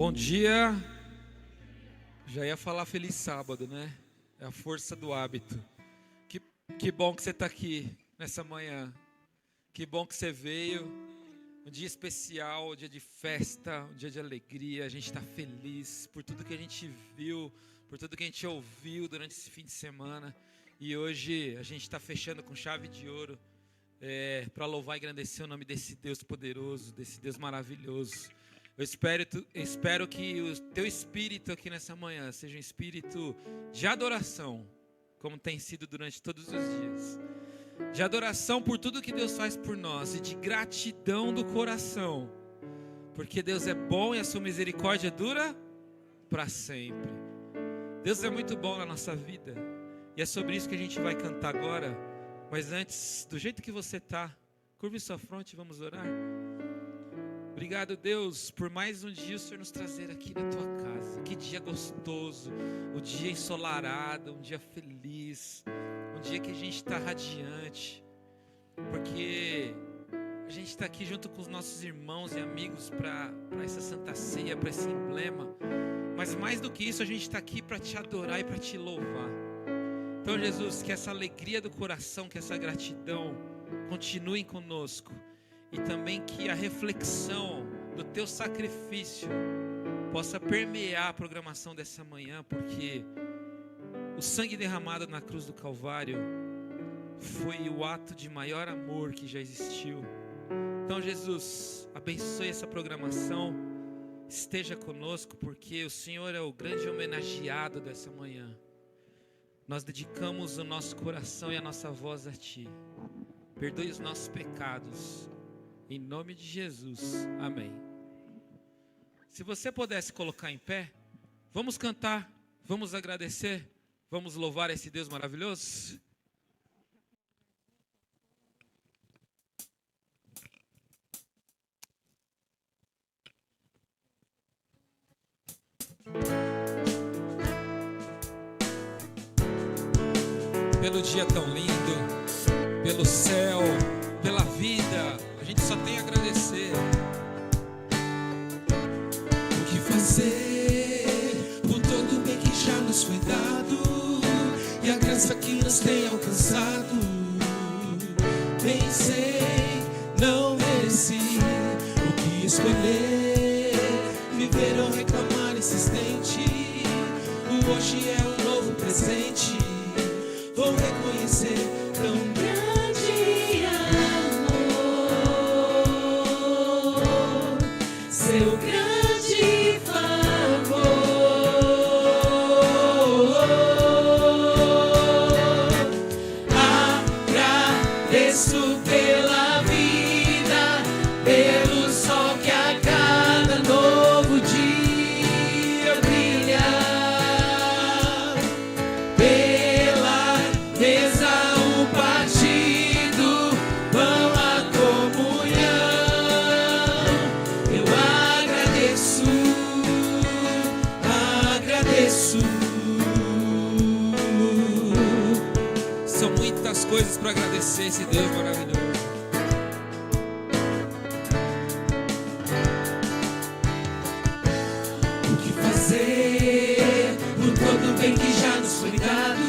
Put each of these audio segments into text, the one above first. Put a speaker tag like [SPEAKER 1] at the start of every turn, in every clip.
[SPEAKER 1] Bom dia. Já ia falar feliz sábado, né? É a força do hábito. Que bom que você está aqui nessa manhã. Que bom que você veio. Um dia especial, um dia de festa, um dia de alegria. A gente está feliz por tudo que a gente viu, por tudo que a gente ouviu durante esse fim de semana. E hoje a gente está fechando com chave de ouro para louvar e engrandecer o nome desse Deus poderoso, desse Deus maravilhoso. Eu espero que o teu espírito aqui nessa manhã seja um espírito de adoração, como tem sido durante todos os dias. De adoração por tudo que Deus faz por nós e de gratidão do coração. Porque Deus é bom e a sua misericórdia dura para sempre. Deus é muito bom na nossa vida. E é sobre isso que a gente vai cantar agora. Mas antes, do jeito que você está, curve sua fronte e vamos orar. Obrigado, Deus, por mais um dia o Senhor nos trazer aqui na tua casa. Que dia gostoso, um dia ensolarado, um dia feliz, um dia que a gente está radiante, porque a gente está aqui junto com os nossos irmãos e amigos para essa Santa Ceia, para esse emblema. Mas mais do que isso, a gente está aqui para te adorar e para te louvar. Então, Jesus, que essa alegria do coração, que essa gratidão continuem conosco. E também que a reflexão do teu sacrifício possa permear a programação dessa manhã, porque o sangue derramado na cruz do Calvário foi o ato de maior amor que já existiu. Então, Jesus, abençoe essa programação, esteja conosco, porque o Senhor é o grande homenageado dessa manhã. Nós dedicamos o nosso coração e a nossa voz a Ti. Perdoe os nossos pecados. Em nome de Jesus, amém. Se você pudesse colocar em pé, vamos cantar, vamos agradecer, vamos louvar esse Deus maravilhoso. Pelo dia tão lindo, pelo céu, pela vida, a gente só tem a agradecer.
[SPEAKER 2] O que fazer por todo o bem que já nos foi dado e a graça que nos tem alcançado? Bem sei, não mereci o que escolher, viver ou reclamar insistente. O hoje é um novo presente, vou reconhecer tão grande amor, seu grande favor. Agradeço pela vida, pelo sol que a cada novo dia brilha, pela mesa o partido, pão a comunhão. Eu agradeço.
[SPEAKER 1] São muitas coisas para agradecer esse Deus maravilhoso.
[SPEAKER 2] O que fazer por todo o bem que já nos foi dado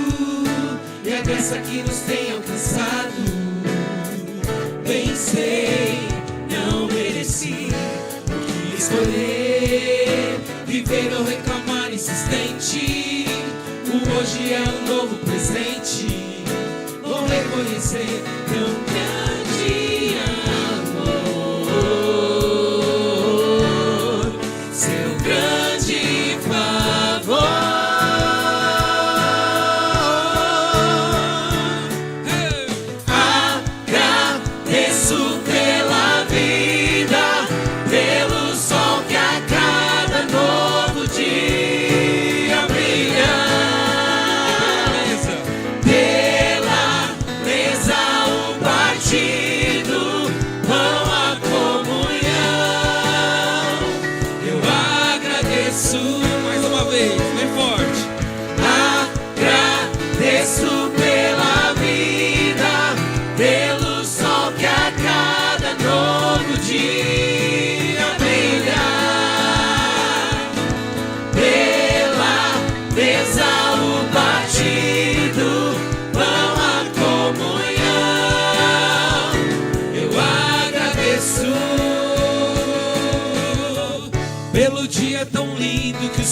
[SPEAKER 2] e a graça que nos tem alcançado? Bem sei, não mereci o que escolher, viver ou reclamar insistente. O hoje é um novo presente, vou reconhecer tão grande amor, seu grande favor. Agradeço pela vida, pelo sol que a cada novo dia brilha, pela mesa o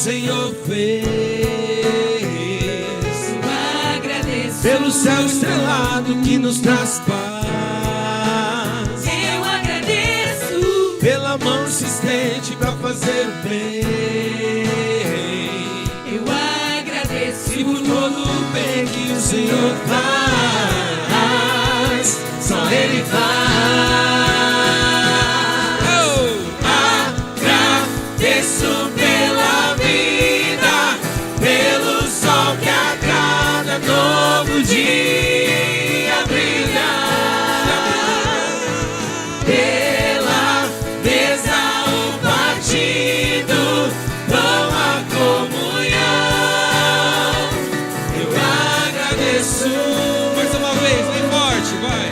[SPEAKER 2] Senhor fez.
[SPEAKER 3] Eu agradeço
[SPEAKER 2] Pelo céu estrelado que nos traz paz.
[SPEAKER 3] Eu agradeço
[SPEAKER 2] Pela mão insistente pra fazer o bem.
[SPEAKER 3] Eu agradeço
[SPEAKER 2] E por todo o bem que o Senhor faz, só Ele faz. Agradeço pela vida, pelo sol que a cada novo dia brilha, pela mesa o partido, pão a comunhão. Eu agradeço.
[SPEAKER 1] Mais uma vez, bem forte, vai.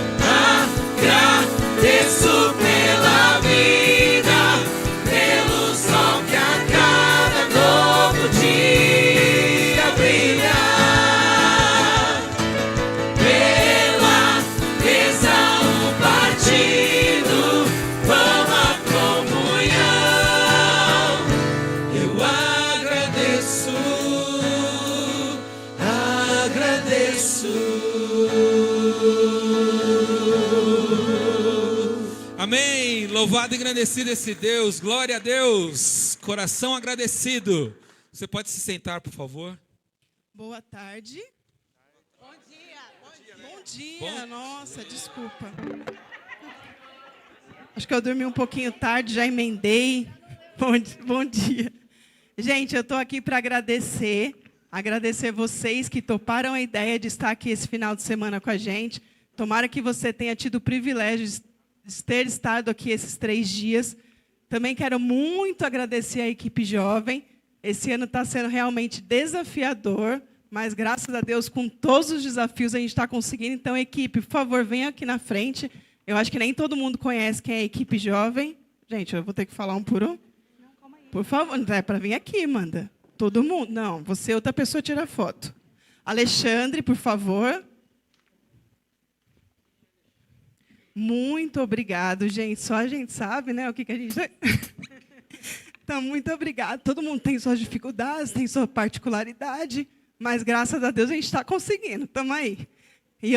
[SPEAKER 2] Agradeço pela vida, pelo sol que a cada novo dia brilha, pela mesa o partido, pão a comunhão. Eu agradeço, agradeço.
[SPEAKER 1] Amém. Louvado e agradecido esse Deus. Glória a Deus. Coração agradecido. Você pode se sentar, por favor?
[SPEAKER 4] Boa tarde. Bom dia. Bom dia.
[SPEAKER 1] Bom-
[SPEAKER 4] Nossa, desculpa. Acho que eu dormi um pouquinho tarde, já emendei. Bom dia. Gente, eu estou aqui para agradecer vocês que toparam a ideia de estar aqui esse final de semana com a gente. Tomara que você tenha tido o privilégio de ter estado aqui esses 3 dias. Também quero muito agradecer a equipe jovem. Esse ano está sendo realmente desafiador, mas graças a Deus, com todos os desafios, a gente está conseguindo. Então, equipe, por favor, venha aqui na frente. Eu acho que nem todo mundo conhece quem é a equipe jovem. Gente, eu vou ter que falar um por um. Por favor, não é para vir aqui, manda. Todo mundo. Não, você, outra pessoa, tira foto. Alexandre, por favor. Muito obrigado, gente. Só a gente sabe, né, o que a gente... Então, muito obrigado. Todo mundo tem suas dificuldades, tem sua particularidade, mas, graças a Deus, a gente está conseguindo. Estamos aí. E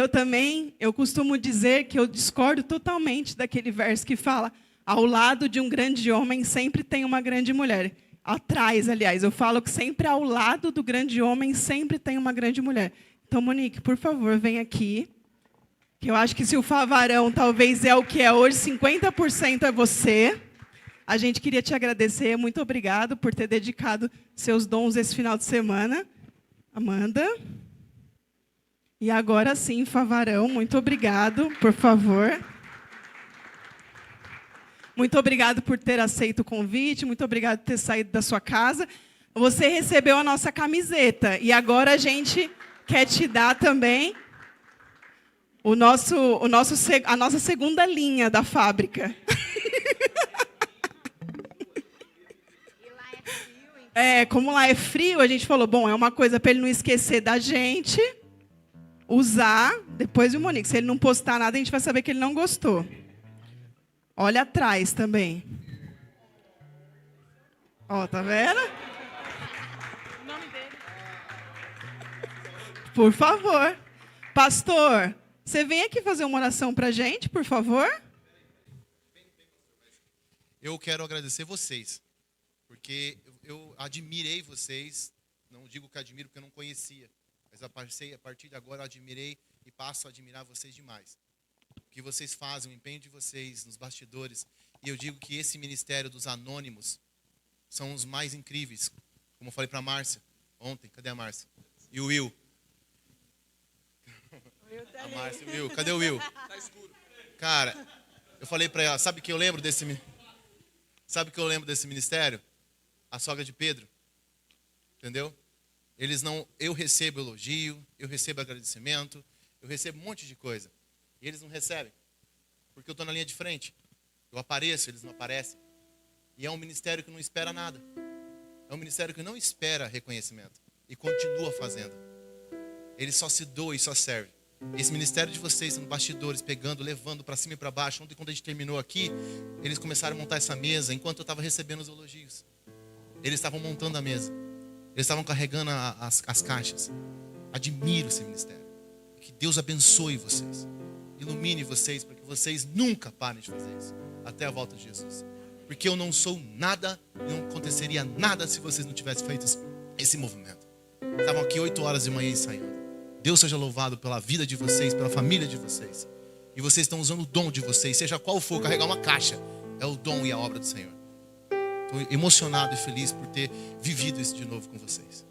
[SPEAKER 4] eu costumo dizer que eu discordo totalmente daquele verso que fala: ao lado de um grande homem sempre tem uma grande mulher. Atrás, aliás, eu falo que sempre ao lado do grande homem sempre tem uma grande mulher. Então, Monique, por favor, vem aqui. Que eu acho que se o Favarão talvez é o que é hoje, 50% é você. A gente queria te agradecer. Muito obrigado por ter dedicado seus dons esse final de semana. Amanda. E agora sim, Favarão, muito obrigado, por favor. Muito obrigado por ter aceito o convite, muito obrigado por ter saído da sua casa. Você recebeu a nossa camiseta e agora a gente quer te dar também a nossa segunda linha da fábrica. Como lá é frio, a gente falou, bom, é uma coisa para ele não esquecer da gente, usar, depois o Monique. Se ele não postar nada, a gente vai saber que ele não gostou. Olha atrás também. Ó, tá vendo? O nome dele. Por favor. Pastor, você vem aqui fazer uma oração pra gente, por favor?
[SPEAKER 5] Eu quero agradecer vocês, porque eu admirei vocês. Não digo que admiro porque eu não conhecia, mas a partir de agora eu admirei e passo a admirar vocês demais. O que vocês fazem, o empenho de vocês nos bastidores. E eu digo que esse ministério dos anônimos são os mais incríveis. Como eu falei para a Márcia ontem. Cadê a Márcia? E o Will. A Márcia e o Will. Cadê o Will? Tá escuro. Cara, eu falei para ela, sabe o que eu lembro desse ministério? A sogra de Pedro. Entendeu? Eu recebo elogio, eu recebo agradecimento, eu recebo um monte de coisa. E eles não recebem, porque eu estou na linha de frente. Eu apareço, eles não aparecem. E é um ministério que não espera nada. É um ministério que não espera reconhecimento. E continua fazendo. Ele só se doa e só serve. Esse ministério de vocês, no bastidores, pegando, levando para cima e para baixo. Ontem, quando a gente terminou aqui, eles começaram a montar essa mesa, enquanto eu estava recebendo os elogios. Eles estavam montando a mesa. Eles estavam carregando as caixas. Admiro esse ministério. Que Deus abençoe vocês. Ilumine vocês para que vocês nunca parem de fazer isso. Até a volta de Jesus. Porque eu não sou nada, não aconteceria nada se vocês não tivessem feito esse movimento. Estavam aqui 8 horas de manhã ensaiando. Deus seja louvado pela vida de vocês, pela família de vocês. E vocês estão usando o dom de vocês, seja qual for, carregar uma caixa. É o dom e a obra do Senhor. Estou emocionado e feliz por ter vivido isso de novo com vocês.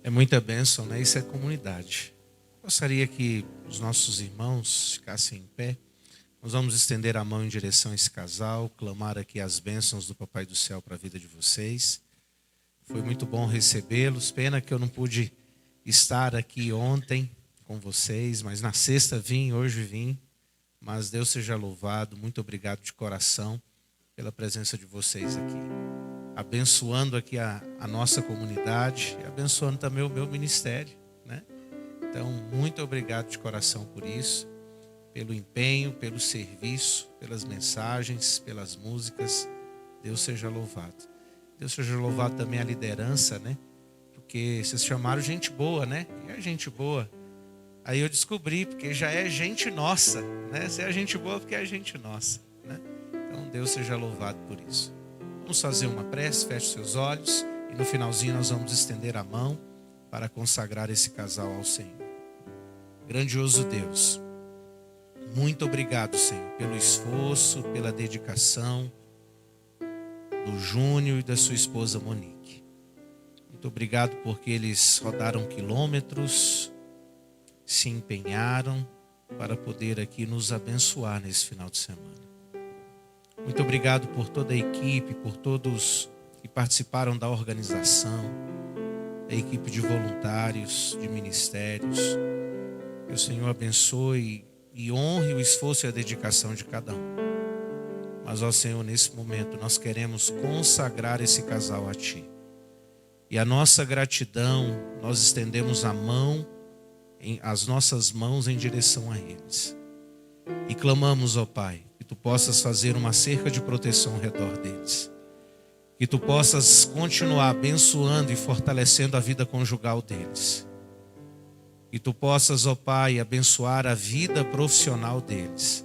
[SPEAKER 6] É muita bênção, né? Isso é comunidade. Gostaria que os nossos irmãos ficassem em pé. Nós vamos estender a mão em direção a esse casal, clamar aqui as bênçãos do Papai do Céu para a vida de vocês. Foi muito bom recebê-los. Pena que eu não pude estar aqui ontem com vocês, mas na sexta vim, hoje vim. Mas Deus seja louvado. Muito obrigado de coração pela presença de vocês aqui. Abençoando aqui a nossa comunidade e abençoando também o meu ministério, né? Então, muito obrigado de coração por isso, pelo empenho, pelo serviço, pelas mensagens, pelas músicas. Deus seja louvado. Deus seja louvado também a liderança, né? Porque vocês chamaram gente boa, né? E é gente boa. Aí eu descobri, porque já é gente nossa, né? Se é gente boa, porque é gente nossa, né? Então, Deus seja louvado por isso. Vamos fazer uma prece, feche seus olhos e no finalzinho nós vamos estender a mão para consagrar esse casal ao Senhor. Grandioso Deus, muito obrigado, Senhor, pelo esforço, pela dedicação do Júnior e da sua esposa Monique. Muito obrigado porque eles rodaram quilômetros, se empenharam para poder aqui nos abençoar nesse final de semana. Muito obrigado por toda a equipe, por todos que participaram da organização, da equipe de voluntários, de ministérios. Que o Senhor abençoe e honre o esforço e a dedicação de cada um. Mas, ó Senhor, nesse momento nós queremos consagrar esse casal a Ti. E a nossa gratidão, nós estendemos as nossas mãos em direção a eles. E clamamos, ó Pai, que Tu possas fazer uma cerca de proteção ao redor deles. Que Tu possas continuar abençoando e fortalecendo a vida conjugal deles. Que Tu possas, ó Pai, abençoar a vida profissional deles,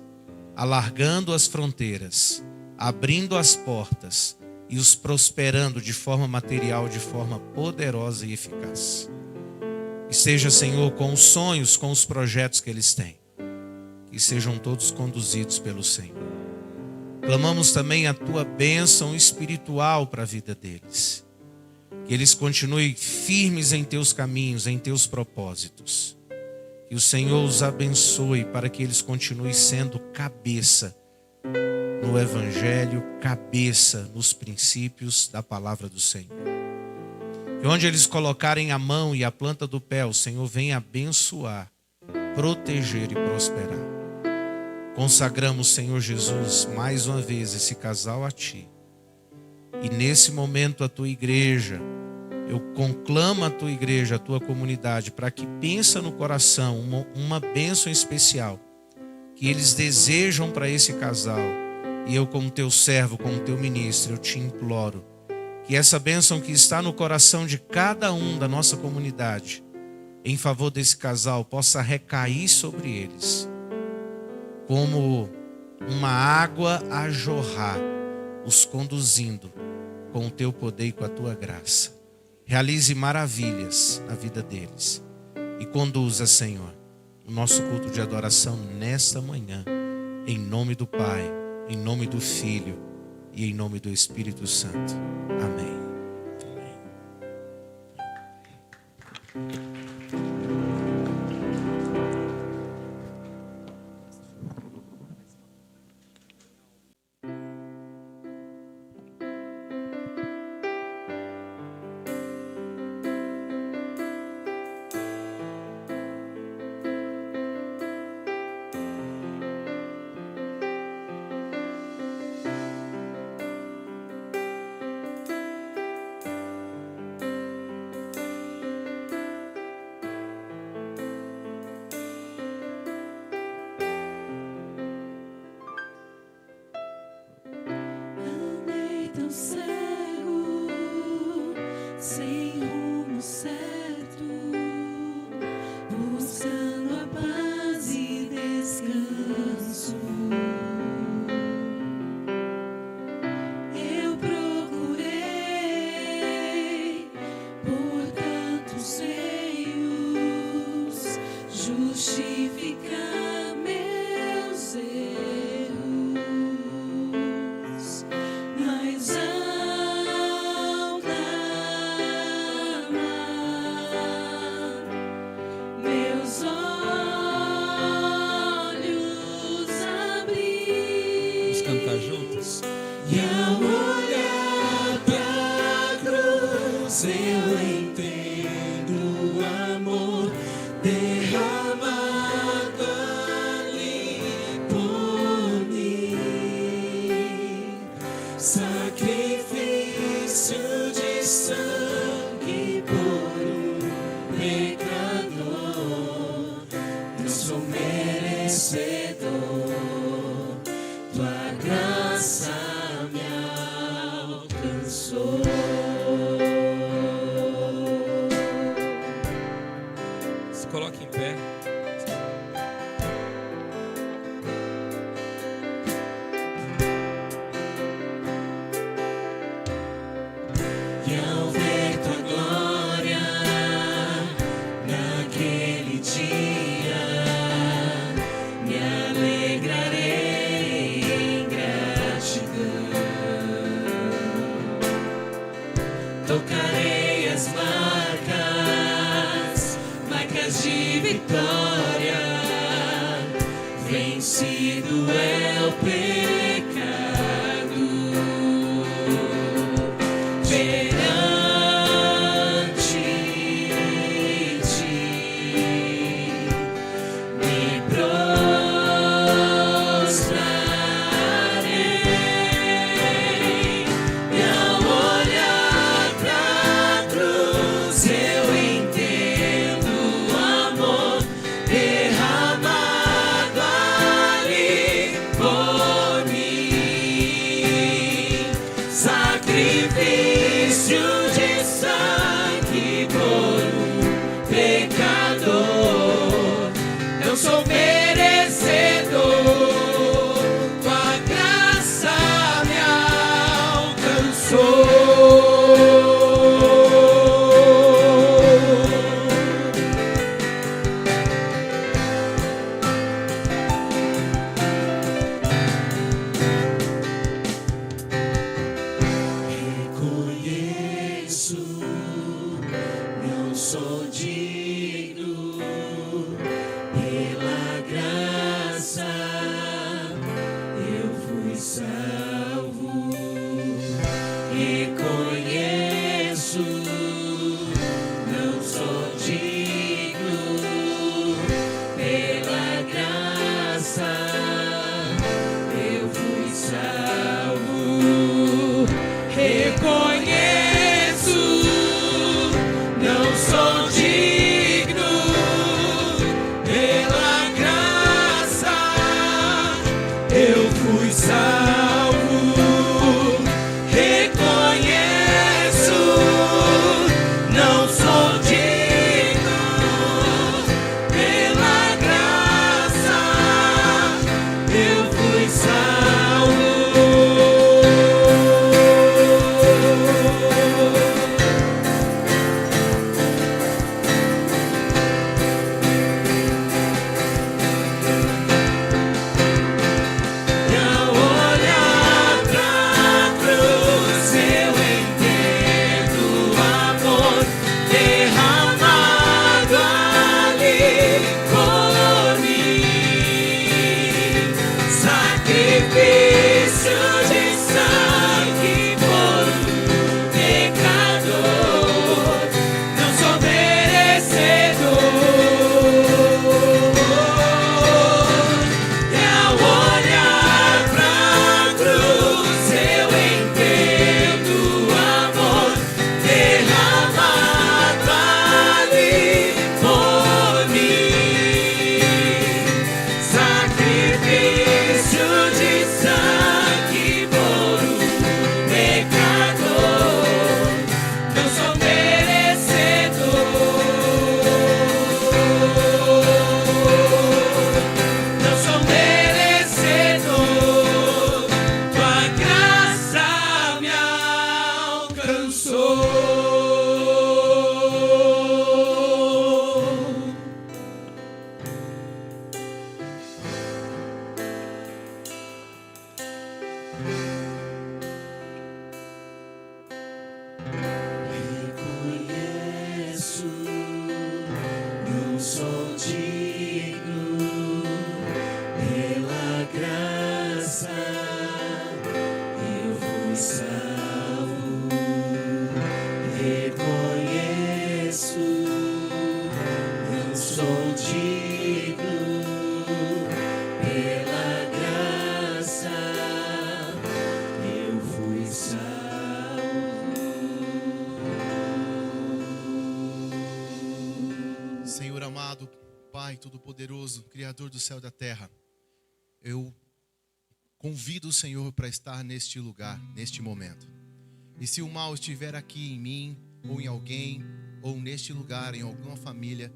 [SPEAKER 6] alargando as fronteiras, abrindo as portas e os prosperando de forma material, de forma poderosa e eficaz. Esteja, Senhor, com os sonhos, com os projetos que eles têm. Que sejam todos conduzidos pelo Senhor. Clamamos também a Tua bênção espiritual para a vida deles. Que eles continuem firmes em Teus caminhos, em Teus propósitos. Que o Senhor os abençoe para que eles continuem sendo cabeça no Evangelho, cabeça nos princípios da palavra do Senhor. Que onde eles colocarem a mão e a planta do pé, o Senhor venha abençoar, proteger e prosperar. Consagramos, Senhor Jesus, mais uma vez esse casal a Ti. E nesse momento a Tua igreja, eu conclamo a Tua igreja, a Tua comunidade, para que pensa no coração uma bênção especial que eles desejam para esse casal. E eu, como Teu servo, como Teu ministro, eu Te imploro que essa bênção que está no coração de cada um da nossa comunidade, em favor desse casal, possa recair sobre eles, como uma água a jorrar, os conduzindo com o Teu poder e com a Tua graça. Realize maravilhas na vida deles e conduza, Senhor, o nosso culto de adoração nesta manhã, em nome do Pai, em nome do Filho e em nome do Espírito Santo. Amém.
[SPEAKER 1] juntos.
[SPEAKER 2] E ao olhar pra cruz eu entendo o amor derramado ali por mim. Sacrifício de sangue por um pecador. Não sou merecedor, tua graça me alcançou.
[SPEAKER 1] Se coloque em pé.
[SPEAKER 2] E ao ver tua glória naquele dia, me alegrarei em gratidão. Tocarei as marcas de vitória. Vencido é o pecado. Perante ti me prostrarei. E ao olhar pra cruz eu entendo o amor derramado ali
[SPEAKER 5] Todo-Poderoso, Criador do céu e da terra, eu convido o Senhor para estar neste lugar, neste momento. E se o mal estiver aqui em mim, ou em alguém, ou neste lugar, em alguma família,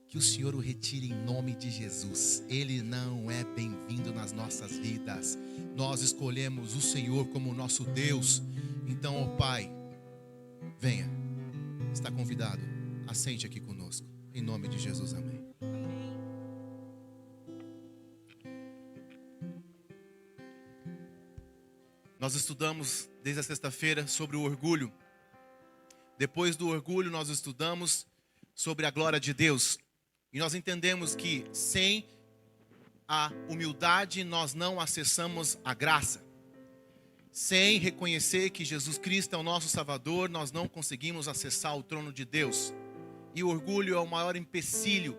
[SPEAKER 5] que o Senhor o retire em nome de Jesus. Ele não é bem-vindo nas nossas vidas. Nós escolhemos o Senhor como nosso Deus. Então, ó Pai, venha, está convidado, assente aqui conosco. Em nome de Jesus, amém. Nós estudamos desde a sexta-feira sobre o orgulho. Depois do orgulho, nós estudamos sobre a glória de Deus. E nós entendemos que sem a humildade nós não acessamos a graça. Sem reconhecer que Jesus Cristo é o nosso Salvador, nós não conseguimos acessar o trono de Deus. E o orgulho é o maior empecilho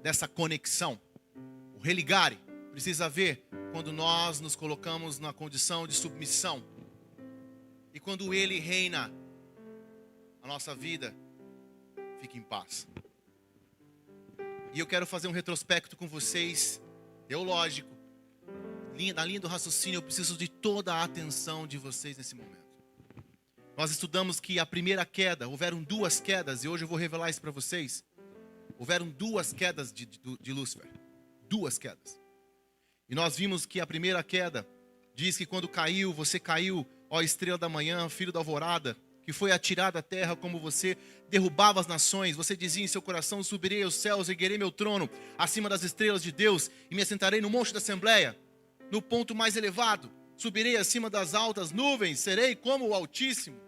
[SPEAKER 5] dessa conexão. O religare precisa haver quando nós nos colocamos na condição de submissão. E quando Ele reina, a nossa vida fica em paz. E eu quero fazer um retrospecto com vocês, teológico. Na linha do raciocínio, eu preciso de toda a atenção de vocês nesse momento. Nós estudamos que a primeira queda, houveram duas quedas, e hoje eu vou revelar isso para vocês. Houveram duas quedas de Lúcifer. Duas quedas. E nós vimos que a primeira queda diz que quando caiu, você caiu, ó estrela da manhã, filho da alvorada, que foi atirado à terra como você derrubava as nações. Você dizia em seu coração: subirei aos céus, erguerei meu trono acima das estrelas de Deus e me assentarei no monte da Assembleia, no ponto mais elevado. Subirei acima das altas nuvens, serei como o Altíssimo.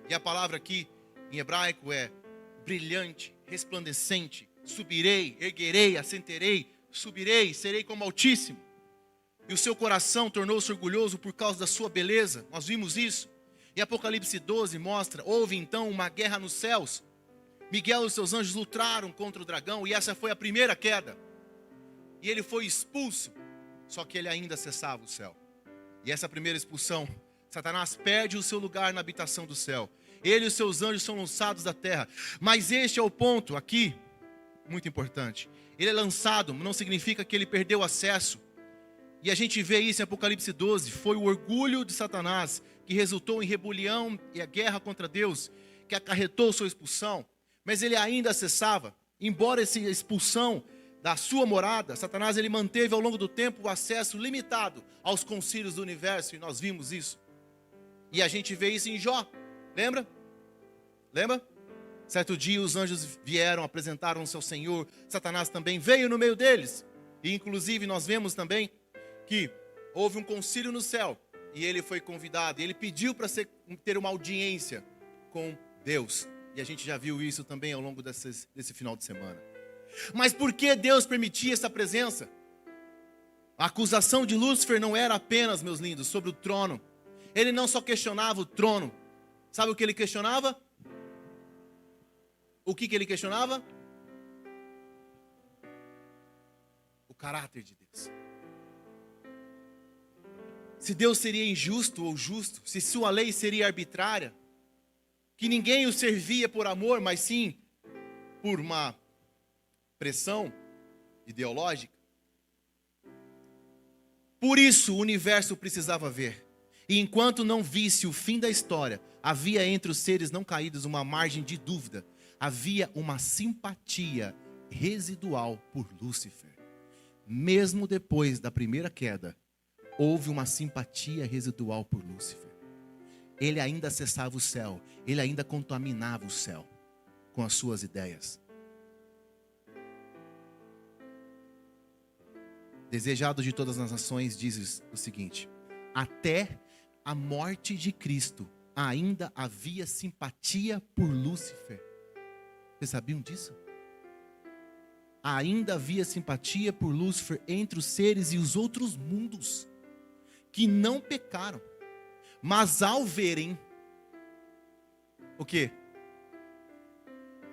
[SPEAKER 5] E a palavra aqui em hebraico é brilhante, resplandecente. Subirei, erguerei, assentarei, subirei, serei como o Altíssimo. E o seu coração tornou-se orgulhoso por causa da sua beleza. Nós vimos isso. E Apocalipse 12 mostra: houve então uma guerra nos céus. Miguel e os seus anjos lutaram contra o dragão, e essa foi a primeira queda. E ele foi expulso, só que ele ainda acessava o céu. E essa primeira expulsão, Satanás perde o seu lugar na habitação do céu. Ele e os seus anjos são lançados da terra. Mas este é o ponto aqui, muito importante. Ele é lançado, não significa que ele perdeu acesso. E a gente vê isso em Apocalipse 12. Foi o orgulho de Satanás que resultou em rebelião e a guerra contra Deus, que acarretou sua expulsão. Mas ele ainda acessava. Embora essa expulsão da sua morada, Satanás ele manteve ao longo do tempo o acesso limitado aos concílios do universo. E nós vimos isso. E a gente vê isso em Jó. Lembra? Lembra? Certo dia os anjos vieram, apresentaram-se ao Senhor. Satanás também veio no meio deles. E inclusive nós vemos também que houve um concílio no céu. E ele foi convidado. E ele pediu para ter uma audiência com Deus. E a gente já viu isso também ao longo desse final de semana. Mas por que Deus permitia essa presença? A acusação de Lúcifer não era apenas, meus lindos, sobre o trono. Ele não só questionava o trono. Sabe o que ele questionava? O que ele questionava? O caráter de Deus. Se Deus seria injusto ou justo, se sua lei seria arbitrária, que ninguém o servia por amor, mas sim por uma pressão ideológica. Por isso o universo precisava ver. E enquanto não visse o fim da história, havia entre os seres não caídos uma margem de dúvida. Havia uma simpatia residual por Lúcifer. Mesmo depois da primeira queda, houve uma simpatia residual por Lúcifer. Ele ainda acessava o céu. Ele ainda contaminava o céu com as suas ideias. Desejado de todas as nações, diz o seguinte: até a morte de Cristo ainda havia simpatia por Lúcifer. Vocês sabiam disso? Ainda havia simpatia por Lúcifer entre os seres e os outros mundos que não pecaram. Mas ao verem o quê?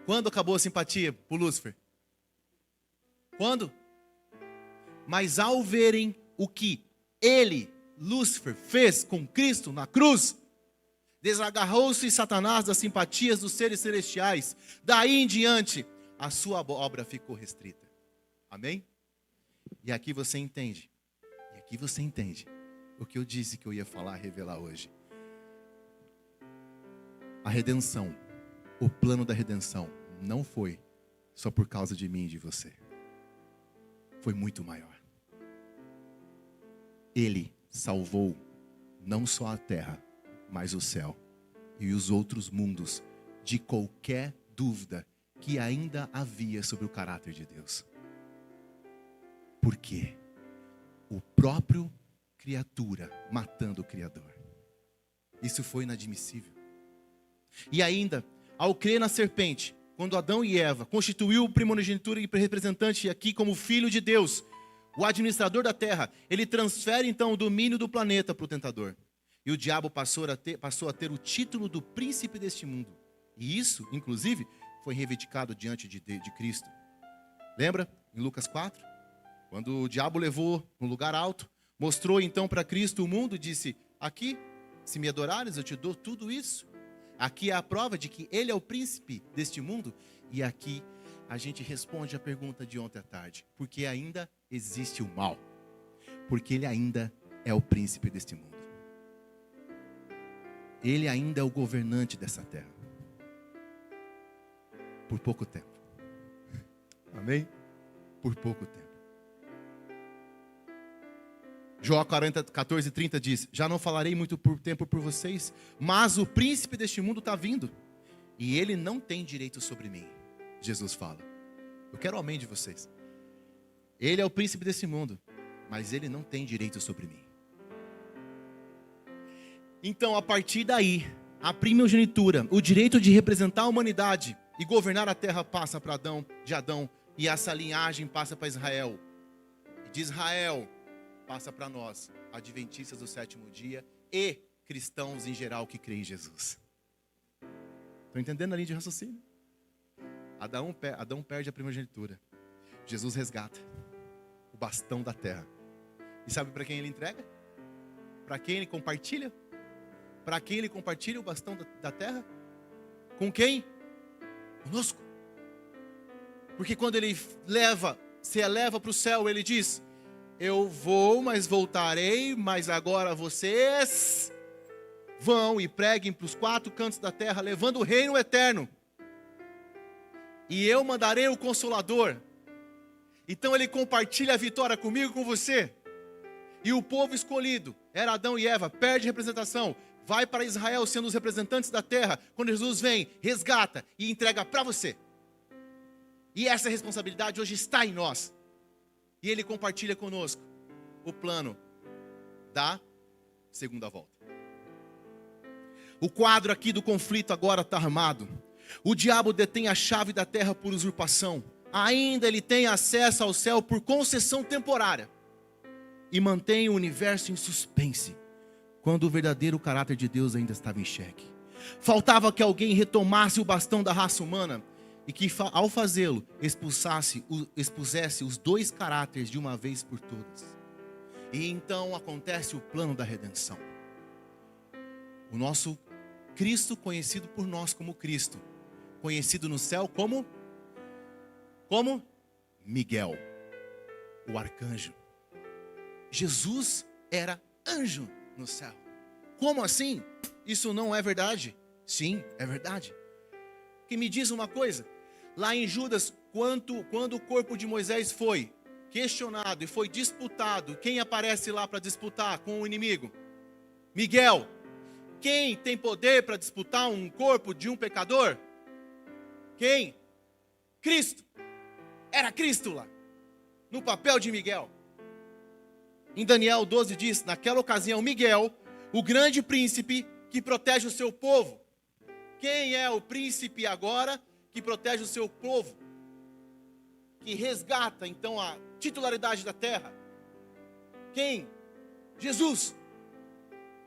[SPEAKER 5] Quando acabou a simpatia por Lúcifer? Quando? Mas ao verem o que ele, Lúcifer, fez com Cristo na cruz, desagarrou-se Satanás das simpatias dos seres celestiais. Daí em diante, a sua obra ficou restrita. Amém? E aqui você entende. E aqui você entende o que eu disse que eu ia falar, revelar hoje. A redenção, o plano da redenção, não foi só por causa de mim e de você. Foi muito maior. Ele salvou não só a terra, mas o céu e os outros mundos de qualquer dúvida que ainda havia sobre o caráter de Deus. Por quê? O próprio criatura matando o Criador. Isso foi inadmissível. E ainda, ao crer na serpente, quando Adão e Eva constituiu o primogenitura e representante aqui como filho de Deus, o administrador da terra, ele transfere então o domínio do planeta para o tentador. E o diabo passou a ter o título do príncipe deste mundo. E isso, inclusive, foi reivindicado diante de Cristo. Lembra? Em Lucas 4? Quando o diabo levou no lugar alto, mostrou então para Cristo o mundo e disse: aqui, se me adorares, eu te dou tudo isso. Aqui é a prova de que ele é o príncipe deste mundo. E aqui a gente responde a pergunta de ontem à tarde. Porque ainda existe o mal. Porque ele ainda é o príncipe deste mundo. Ele ainda é o governante dessa terra. Por pouco tempo. Amém? Por pouco tempo. Jó 14:30 diz: já não falarei muito tempo por vocês, mas o príncipe deste mundo está vindo, e ele não tem direito sobre mim. Jesus fala. Eu quero o amém de vocês. Ele é o príncipe desse mundo, mas ele não tem direito sobre mim. Então, a partir daí, a primogenitura, o direito de representar a humanidade e governar a terra passa para Adão, de Adão, e essa linhagem passa para Israel. E de Israel passa para nós, adventistas do sétimo dia e cristãos em geral que creem em Jesus. Estão entendendo a linha de raciocínio? Adão perde a primogenitura. Jesus resgata o bastão da terra. E sabe para quem ele entrega? Para quem ele compartilha? Para quem ele compartilha o bastão da terra? Com quem? Conosco. Porque quando ele se eleva para o céu, ele diz: eu vou, mas voltarei, mas agora vocês vão e preguem para os 4 cantos da terra, levando o reino eterno. E eu mandarei o Consolador. Então ele compartilha a vitória comigo e com você. E o povo escolhido, era Adão e Eva, perde representação. Vai para Israel sendo os representantes da terra. Quando Jesus vem, resgata e entrega para você. E essa responsabilidade hoje está em nós. E ele compartilha conosco o plano da segunda volta. O quadro aqui do conflito agora está armado. O diabo detém a chave da terra por usurpação. Ainda ele tem acesso ao céu por concessão temporária. E mantém o universo em suspense, quando o verdadeiro caráter de Deus ainda estava em xeque. Faltava que alguém retomasse o bastão da raça humana e que, ao fazê-lo, expusesse os 2 caráteres de uma vez por todas. E então acontece o plano da redenção. O nosso Cristo, conhecido por nós como Cristo, conhecido no céu como Miguel, o arcanjo. Jesus era anjo no céu. Como assim? Isso não é verdade? Sim, é verdade. Que me diz uma coisa, lá em Judas, quando o corpo de Moisés foi questionado e foi disputado, quem aparece lá para disputar com o inimigo? Miguel. Quem tem poder para disputar um corpo de um pecador? Quem? Cristo. Era Cristo lá, no papel de Miguel. Em Daniel 12 diz, naquela ocasião, Miguel, o grande príncipe que protege o seu povo. Quem é o príncipe agora que protege o seu povo? Que resgata então a titularidade da terra? Quem? Jesus.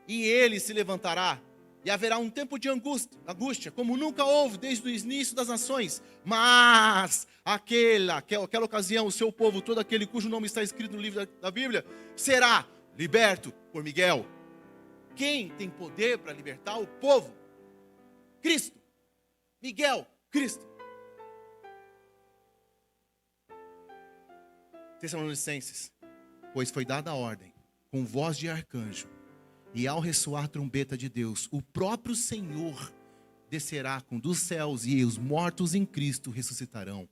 [SPEAKER 5] E ele se levantará, e haverá um tempo de angústia, como nunca houve desde o início das nações. Mas aquela ocasião, o seu povo, todo aquele cujo nome está escrito no livro da Bíblia, será liberto por Miguel. Quem tem poder para libertar o povo? Cristo. Miguel, Cristo. Tessalonicenses, pois foi dada a ordem, com voz de arcanjo, e ao ressoar a trombeta de Deus, o próprio Senhor descerá com dos céus, e os mortos em Cristo ressuscitarão.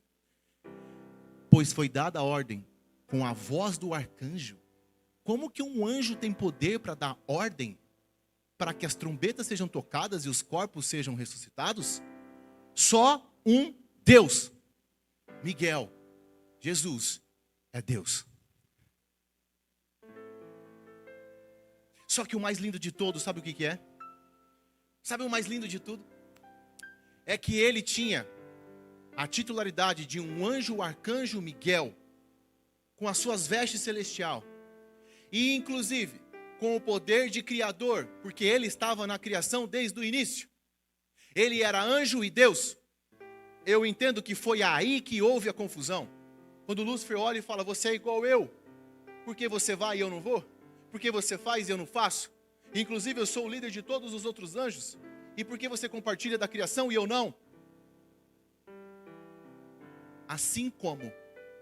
[SPEAKER 5] Pois foi dada a ordem, com a voz do arcanjo. Como que um anjo tem poder para dar ordem para que as trombetas sejam tocadas e os corpos sejam ressuscitados? Só um Deus. Miguel, Jesus é Deus. Só que o mais lindo de todos, sabe o que é? Sabe o mais lindo de tudo? É que ele tinha a titularidade de um anjo, o arcanjo Miguel, com as suas vestes celestial. E inclusive, com o poder de criador, porque ele estava na criação desde o início. Ele era anjo e Deus. Eu entendo que foi aí que houve a confusão. Quando Lúcifer olha e fala, você é igual eu. Por que você vai e eu não vou? Por que você faz e eu não faço? Inclusive eu sou o líder de todos os outros anjos. E por que você compartilha da criação e eu não? Assim como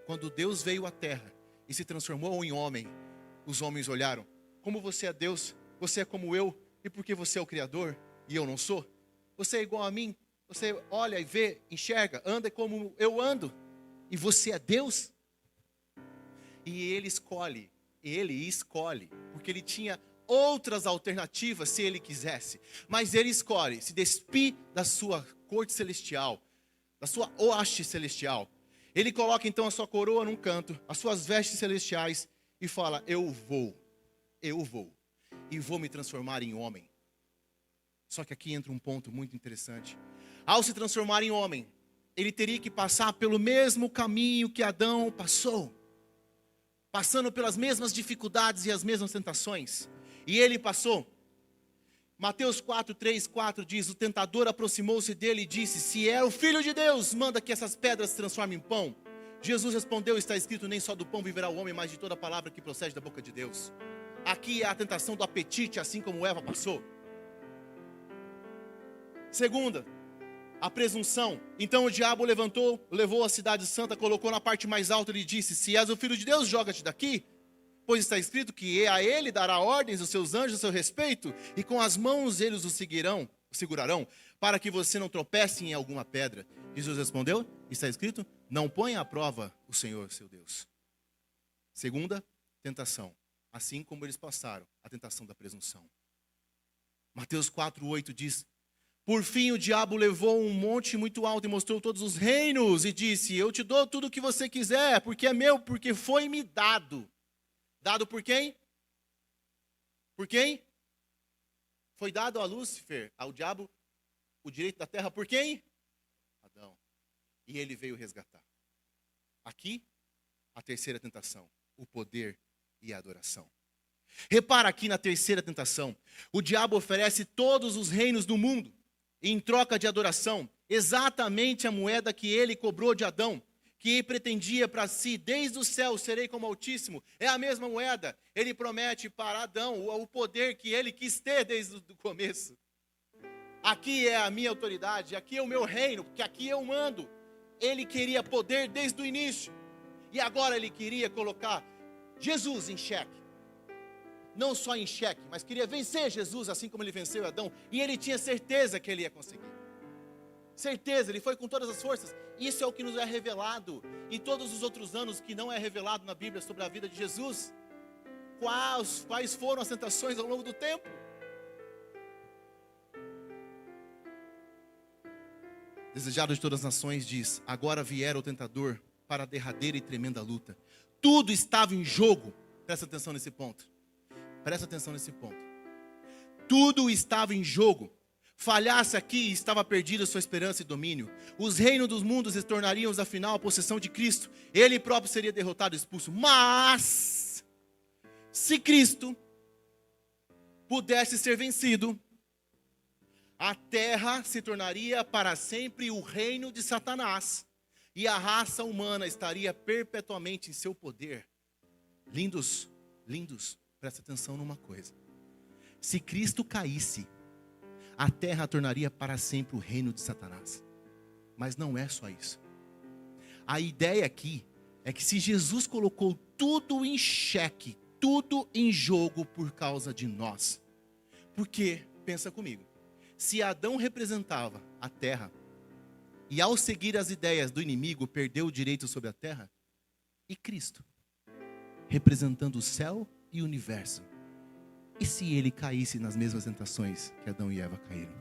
[SPEAKER 5] quando Deus veio à terra e se transformou em homem, os homens olharam, como você é Deus, você é como eu, e por que você é o Criador e eu não sou? Você é igual a mim, você olha e vê, enxerga, anda como eu ando, e você é Deus? E ele escolhe, porque ele tinha outras alternativas se ele quisesse, mas ele escolhe se despir da sua corte celestial, da sua haste celestial. Ele coloca então a sua coroa num canto, as suas vestes celestiais e fala, eu vou, e vou me transformar em homem. Só que aqui entra um ponto muito interessante. Ao se transformar em homem, ele teria que passar pelo mesmo caminho que Adão passou, passando pelas mesmas dificuldades e as mesmas tentações. E ele passou. Mateus 4:3-4 diz, o tentador aproximou-se dele e disse, se é o Filho de Deus, manda que essas pedras se transformem em pão. Jesus respondeu, está escrito, nem só do pão viverá o homem, mas de toda palavra que procede da boca de Deus. Aqui é a tentação do apetite, assim como Eva passou. Segunda, a presunção. Então o diabo levou a cidade santa, colocou na parte mais alta e lhe disse, se és o Filho de Deus, joga-te daqui. Pois está escrito que a ele dará ordens os seus anjos a seu respeito, e com as mãos eles o segurarão, para que você não tropece em alguma pedra. Jesus respondeu, está escrito, não ponha à prova o Senhor seu Deus. Segunda, tentação. Assim como eles passaram, a tentação da presunção. Mateus 4:8 diz, por fim o diabo levou um monte muito alto e mostrou todos os reinos, e disse, eu te dou tudo o que você quiser, porque é meu, porque foi-me dado. Dado por quem? Por quem? Foi dado a Lúcifer, ao diabo, o direito da terra por quem? Adão. E ele veio resgatar. Aqui, a terceira tentação, o poder e a adoração. Repara aqui na terceira tentação, o diabo oferece todos os reinos do mundo, em troca de adoração, exatamente a moeda que ele cobrou de Adão, que pretendia para si, desde o céu serei como Altíssimo, é a mesma moeda. Ele promete para Adão o poder que ele quis ter desde o começo. Aqui é a minha autoridade, aqui é o meu reino, porque aqui eu mando. Ele queria poder desde o início, e agora ele queria colocar Jesus em xeque. Não só em xeque, mas queria vencer Jesus, assim como ele venceu Adão, e ele tinha certeza que ele ia conseguir. Certeza, ele foi com todas as forças. Isso é o que nos é revelado. E todos os outros anos que não é revelado na Bíblia sobre a vida de Jesus. Quais foram as tentações ao longo do tempo? Desejado de todas as nações diz, agora viera o tentador para a derradeira e tremenda luta. Tudo estava em jogo. Presta atenção nesse ponto. Presta atenção nesse ponto. Tudo estava em jogo. Falhasse aqui, estava perdida sua esperança e domínio. Os reinos dos mundos se tornariam, afinal, a possessão de Cristo. Ele próprio seria derrotado e expulso. Mas, se Cristo pudesse ser vencido, a terra se tornaria para sempre o reino de Satanás. E a raça humana estaria perpetuamente em seu poder. Lindos, presta atenção numa coisa. Se Cristo caísse, a terra tornaria para sempre o reino de Satanás. Mas não é só isso. A ideia aqui é que se Jesus colocou tudo em xeque, tudo em jogo por causa de nós. Porque, pensa comigo, se Adão representava a terra, e ao seguir as ideias do inimigo perdeu o direito sobre a terra, e Cristo, representando o céu e o universo, e se ele caísse nas mesmas tentações que Adão e Eva caíram?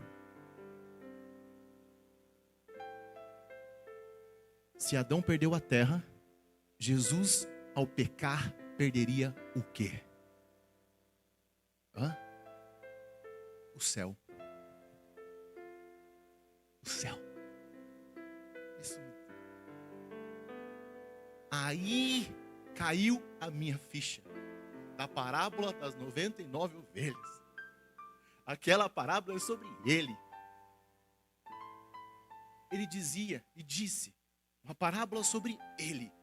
[SPEAKER 5] Se Adão perdeu a terra, Jesus, ao pecar, perderia o quê? O céu. O céu. Isso. Aí caiu a minha ficha da parábola das 99 ovelhas. Aquela parábola é sobre ele. Ele dizia e disse uma parábola sobre ele.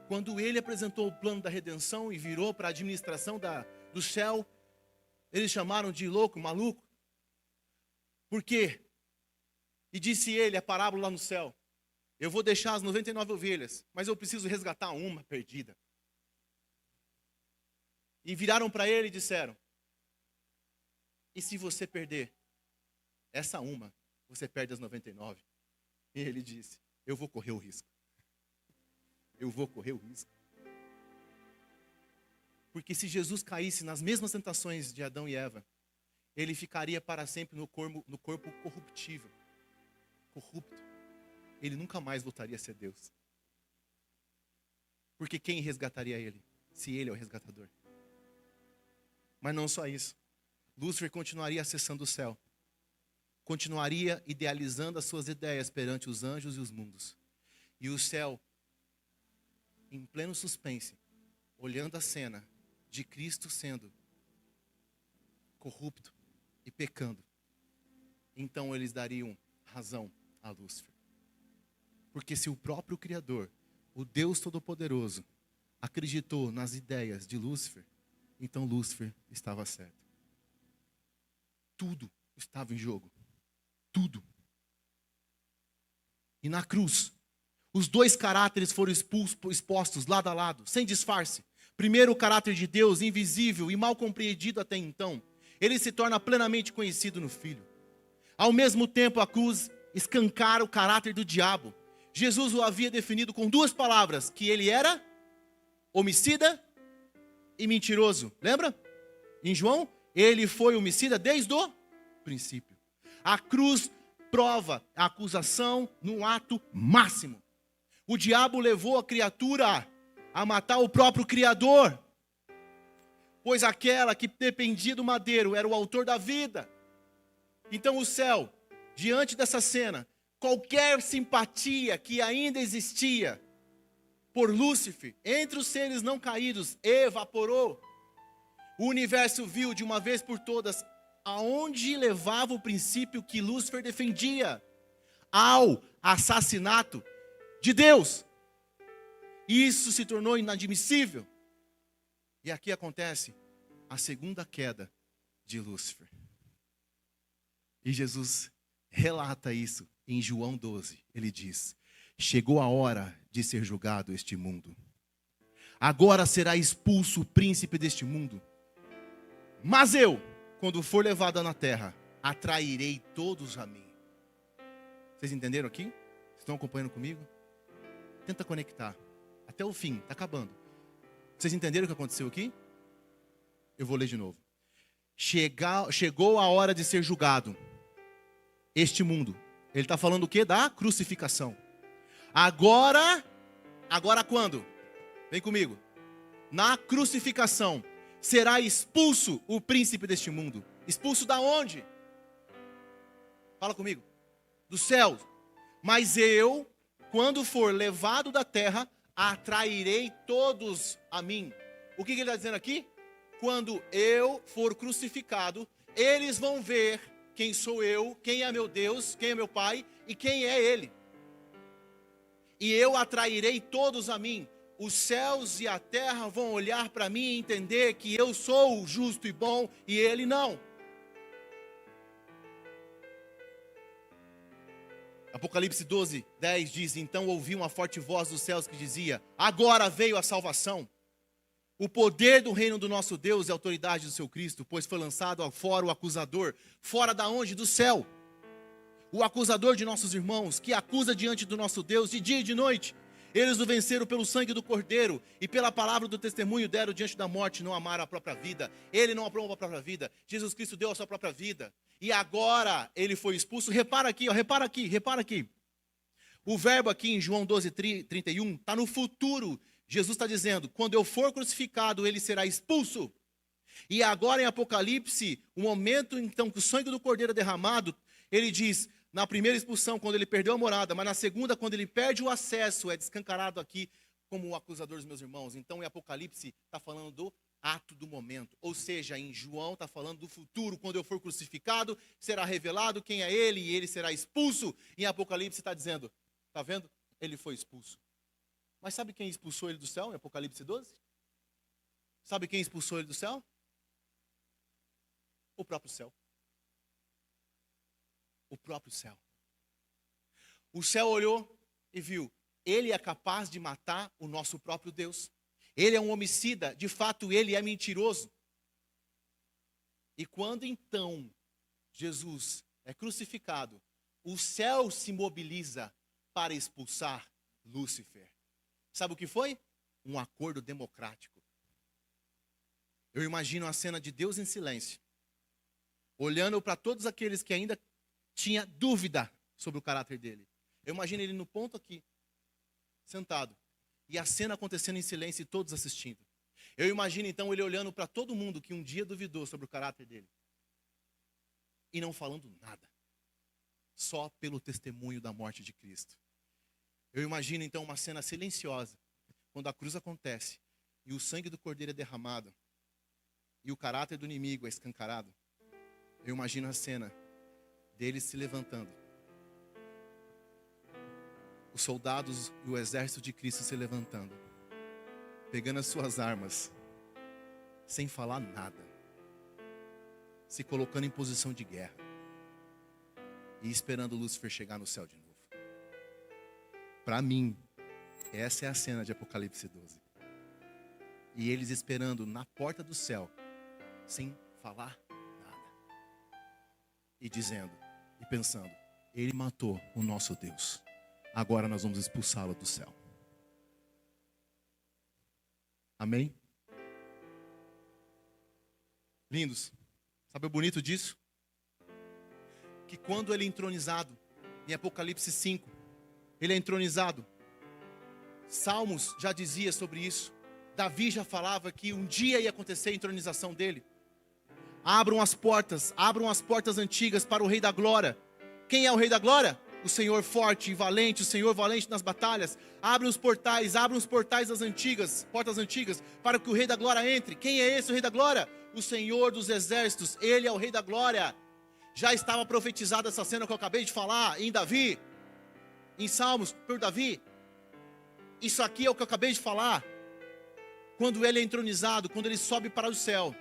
[SPEAKER 5] Quando ele apresentou o plano da redenção e virou para a administração do céu, eles chamaram de louco, maluco. Por quê? E disse ele, a parábola lá no céu: eu vou deixar as 99 ovelhas, mas eu preciso resgatar uma perdida. E viraram para ele e disseram: e se você perder essa uma, você perde as 99? E ele disse: eu vou correr o risco. Eu vou correr o risco. Porque se Jesus caísse nas mesmas tentações de Adão e Eva, ele ficaria para sempre no corpo corruptível. Corrupto. Ele nunca mais voltaria a ser Deus. Porque quem resgataria ele, se ele é o resgatador? Mas não só isso. Lúcifer continuaria acessando o céu. Continuaria idealizando as suas ideias perante os anjos e os mundos. E o céu, em pleno suspense, olhando a cena de Cristo sendo corrupto e pecando, então eles dariam razão a Lúcifer. Porque se o próprio Criador, o Deus Todo-Poderoso, acreditou nas ideias de Lúcifer, então Lúcifer estava certo. Tudo estava em jogo. Tudo. E na cruz, os dois caráteres foram expostos lado a lado, sem disfarce. Primeiro, o caráter de Deus, invisível e mal compreendido até então. Ele se torna plenamente conhecido no Filho. Ao mesmo tempo, a cruz escancara o caráter do diabo. Jesus o havia definido com duas palavras: que ele era homicida e mentiroso. Lembra? Em João, ele foi homicida desde o princípio. A cruz prova a acusação num ato máximo. O diabo levou a criatura a matar o próprio Criador, pois aquela que dependia do madeiro era o autor da vida. Então o céu, diante dessa cena, qualquer simpatia que ainda existia por Lúcifer entre os seres não caídos evaporou. O universo viu de uma vez por todas aonde levava o princípio que Lúcifer defendia: ao assassinato de Deus. E isso se tornou inadmissível. E aqui acontece a segunda queda de Lúcifer. E Jesus relata isso em João 12. Ele diz: chegou a hora de ser julgado este mundo. Agora será expulso o príncipe deste mundo. Mas eu, quando for levado na terra, atrairei todos a mim. Vocês entenderam aqui? Estão acompanhando comigo? Tenta conectar. Até o fim, está acabando. Vocês entenderam o que aconteceu aqui? Eu vou ler de novo. Chegou a hora de ser julgado este mundo. Ele está falando o quê? Da crucificação. Agora quando? Vem comigo. Na crucificação será expulso o príncipe deste mundo. Expulso da onde? Fala comigo. Do céu. Mas eu, quando for levado da terra, atrairei todos a mim. O que ele está dizendo aqui? Quando eu for crucificado, eles vão ver quem sou eu, quem é meu Deus, quem é meu Pai e quem é Ele. E eu atrairei todos a mim. Os céus e a terra vão olhar para mim e entender que eu sou o justo e bom e Ele não. Apocalipse 12, 10 diz: então ouvi uma forte voz dos céus que dizia: agora veio a salvação, o poder do reino do nosso Deus e a autoridade do seu Cristo, pois foi lançado fora o acusador. Fora da onde? Do céu. O acusador de nossos irmãos, que acusa diante do nosso Deus de dia e de noite. Eles o venceram pelo sangue do Cordeiro e pela palavra do testemunho deram diante da morte, não amaram a própria vida. Ele não amou a própria vida. Jesus Cristo deu a sua própria vida. E agora ele foi expulso. Repara aqui, ó, repara aqui. O verbo aqui em João 12, 31 está no futuro. Jesus está dizendo: quando eu for crucificado, ele será expulso. E agora em Apocalipse, o momento então que o sangue do Cordeiro é derramado, ele diz, na primeira expulsão, quando ele perdeu a morada, mas na segunda, quando ele perde o acesso, é descancarado aqui como o acusador dos meus irmãos. Então em Apocalipse está falando do ato do momento. Ou seja, em João está falando do futuro. Quando eu for crucificado, será revelado quem é ele e ele será expulso. Em Apocalipse está dizendo, está vendo? Ele foi expulso. Mas sabe quem expulsou ele do céu em Apocalipse 12? Sabe quem expulsou ele do céu? O próprio céu. O próprio céu. O céu olhou e viu: ele é capaz de matar o nosso próprio Deus. Ele é um homicida, de fato ele é mentiroso. E quando então Jesus é crucificado, o céu se mobiliza para expulsar Lúcifer. Sabe o que foi? Um acordo democrático. Eu imagino a cena de Deus em silêncio, olhando para todos aqueles que ainda tinha dúvida sobre o caráter dele. Eu imagino ele no ponto aqui, sentado, e a cena acontecendo em silêncio e todos assistindo. Eu imagino então ele olhando para todo mundo que um dia duvidou sobre o caráter dele e não falando nada, só pelo testemunho da morte de Cristo. Eu imagino então uma cena silenciosa, quando a cruz acontece e o sangue do Cordeiro é derramado e o caráter do inimigo é escancarado. Eu imagino a cena dele se levantando, os soldados e o exército de Cristo se levantando, pegando as suas armas, sem falar nada, se colocando em posição de guerra e esperando Lúcifer chegar no céu de novo. Para mim, essa é a cena de Apocalipse 12. E eles esperando na porta do céu, sem falar nada, e dizendo e pensando: ele matou o nosso Deus, agora nós vamos expulsá-lo do céu. Amém? Lindos. Sabe o bonito disso? Que quando ele é entronizado, em Apocalipse 5, ele é entronizado. Salmos já dizia sobre isso. Davi já falava que um dia ia acontecer a entronização dele. Abram as portas antigas para o Rei da Glória. Quem é o Rei da Glória? O Senhor forte e valente, o Senhor valente nas batalhas. Abram os portais das antigas, portas antigas, para que o Rei da Glória entre. Quem é esse o Rei da Glória? O Senhor dos Exércitos, Ele é o Rei da Glória. Já estava profetizada essa cena que eu acabei de falar em Davi, em Salmos, por Davi. Isso aqui é o que eu acabei de falar. Quando ele é entronizado, quando ele sobe para o céu,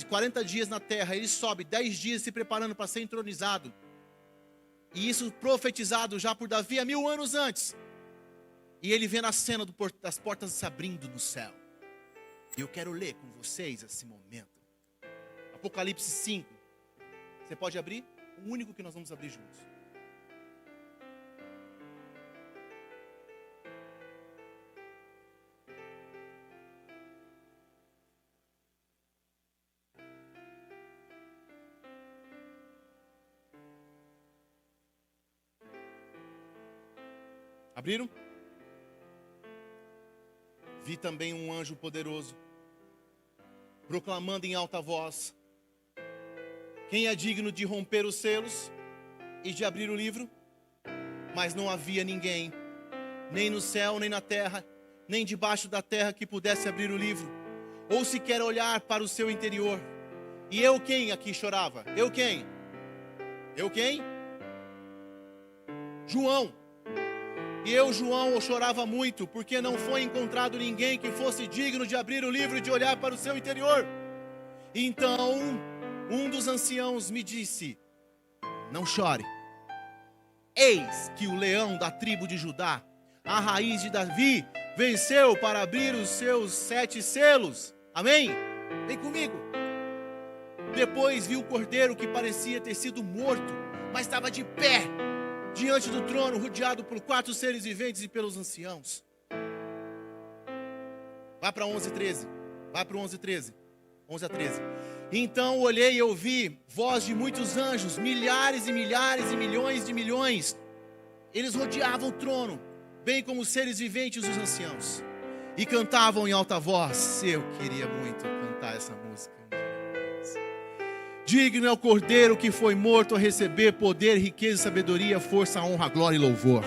[SPEAKER 5] 40 dias na terra, ele sobe 10 dias se preparando para ser entronizado. E isso profetizado já por Davi há 1000 anos antes. E ele vê na cena das portas se abrindo no céu. E eu quero ler com vocês esse momento. Apocalipse 5. Você pode abrir? O único que nós vamos abrir juntos. Abriram? Vi também um anjo poderoso, proclamando em alta voz: quem é digno de romper os selos e de abrir o livro? Mas não havia ninguém, nem no céu, nem na terra, nem debaixo da terra, que pudesse abrir o livro, ou sequer olhar para o seu interior. E eu quem aqui chorava? Eu quem? João. E eu, João, eu chorava muito, porque não foi encontrado ninguém que fosse digno de abrir o livro e de olhar para o seu interior. Então, um dos anciãos me disse: não chore. Eis que o leão da tribo de Judá, a raiz de Davi, venceu para abrir os seus 7 selos. Amém? Vem comigo. Depois vi o cordeiro que parecia ter sido morto, mas estava de pé, diante do trono, rodeado por 4 seres viventes e pelos anciãos. Vai para 11:13. Vai para 11:13. 11 a 13. Então olhei e ouvi voz de muitos anjos, milhares e milhares e milhões de milhões. Eles rodeavam o trono, bem como os seres viventes e os anciãos, e cantavam em alta voz. Eu queria muito cantar essa música. Digno é o cordeiro que foi morto a receber poder, riqueza, sabedoria, força, honra, glória e louvor.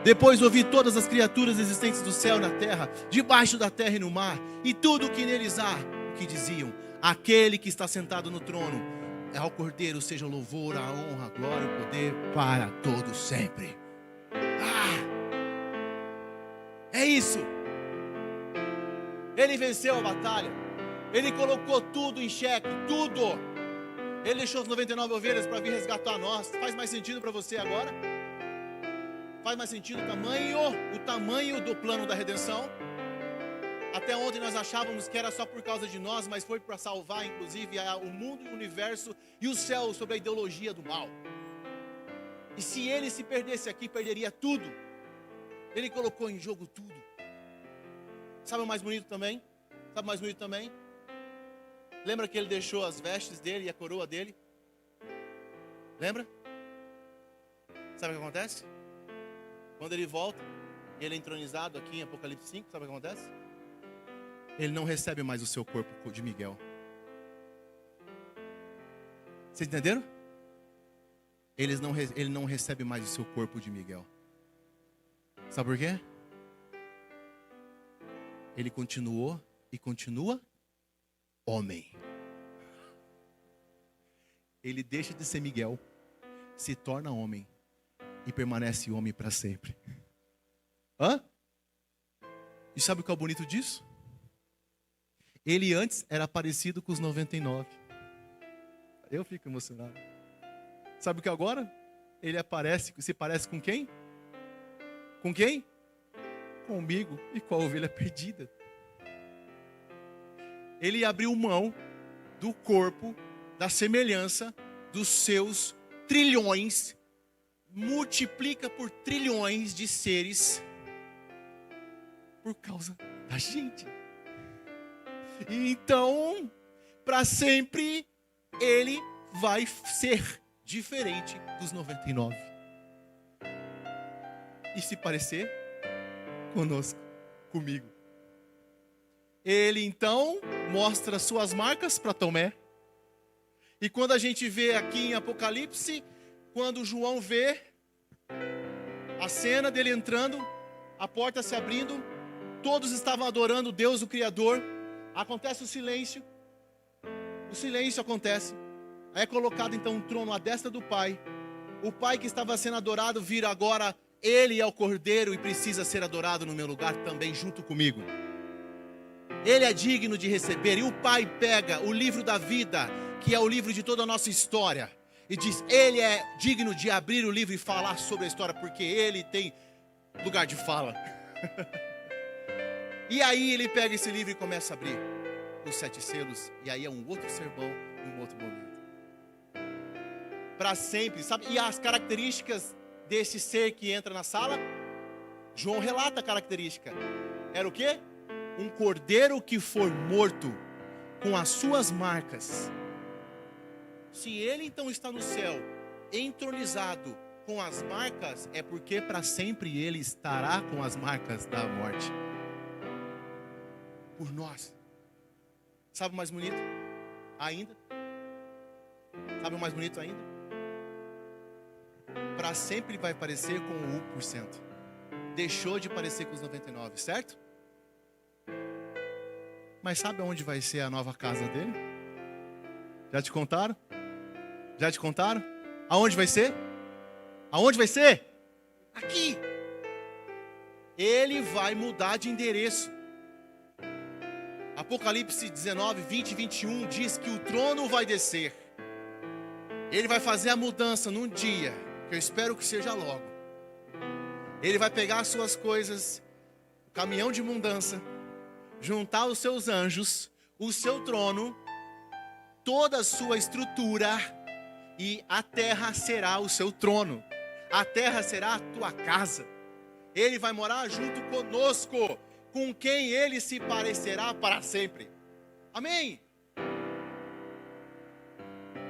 [SPEAKER 5] Depois ouvi todas as criaturas existentes do céu e na terra, debaixo da terra e no mar, e tudo o que neles há, o que diziam: aquele que está sentado no trono, ao cordeiro seja o louvor, a honra, a glória e o poder para todos sempre. É isso. Ele venceu a batalha. Ele colocou tudo em xeque, tudo. Ele deixou as 99 ovelhas para vir resgatar nós. Faz mais sentido para você agora? Faz mais sentido o tamanho do plano da redenção? Até ontem nós achávamos que era só por causa de nós, mas foi para salvar inclusive o mundo, o universo e o céu sobre a ideologia do mal. E se ele se perdesse aqui, perderia tudo. Ele colocou em jogo tudo. Sabe o mais bonito também? Sabe o mais bonito também? Lembra que ele deixou as vestes dele e a coroa dele? Lembra? Sabe o que acontece? Quando ele volta, ele é entronizado aqui em Apocalipse 5, sabe o que acontece? Ele não recebe mais o seu corpo de Miguel. Vocês entenderam? Ele não recebe mais o seu corpo de Miguel. Sabe por quê? Ele continuou e continua homem. Ele deixa de ser Miguel, se torna homem e permanece homem para sempre. E sabe o que é o bonito disso? Ele antes era parecido com os 99. Eu fico emocionado. Sabe o que agora? Ele se parece com quem? Com quem? Comigo e com a ovelha perdida. Ele abriu mão do corpo, da semelhança dos seus trilhões, multiplica por trilhões de seres, por causa da gente. Então, para sempre, ele vai ser diferente dos 99. E se parecer conosco, comigo. Ele então mostra suas marcas para Tomé. E quando a gente vê aqui em Apocalipse, quando João vê a cena dele entrando, a porta se abrindo, todos estavam adorando Deus, o Criador. Acontece o silêncio acontece. Aí é colocado então um trono à destra do Pai. O Pai que estava sendo adorado vira agora, ele é o Cordeiro e precisa ser adorado no meu lugar também junto comigo. Ele é digno de receber. E o Pai pega o livro da vida, que é o livro de toda a nossa história, e diz, ele é digno de abrir o livro e falar sobre a história, porque ele tem lugar de fala. E aí ele pega esse livro e começa a abrir os 7 selos, e aí é um outro sermão, um outro momento. Para sempre, sabe? E as características desse ser que entra na sala, João relata a característica. Era o quê? Um cordeiro que for morto com as suas marcas. Se ele então está no céu, entronizado com as marcas, é porque para sempre ele estará com as marcas da morte. Por nós. Sabe o mais bonito? Ainda? Sabe o mais bonito ainda? Para sempre vai parecer com o 1%. Deixou de parecer com os 99, certo? Mas sabe aonde vai ser a nova casa dele? Já te contaram? Já te contaram? Aonde vai ser? Aonde vai ser? Aqui. Ele vai mudar de endereço. Apocalipse 19, 20 e 21 diz que o trono vai descer. Ele vai fazer a mudança num dia. que eu espero que seja logo, Ele vai pegar as suas coisas, o caminhão de mudança, juntar os seus anjos, o seu trono, toda a sua estrutura, e a terra será o seu trono. A terra será a tua casa. Ele vai morar junto conosco, com quem Ele se parecerá para sempre. Amém?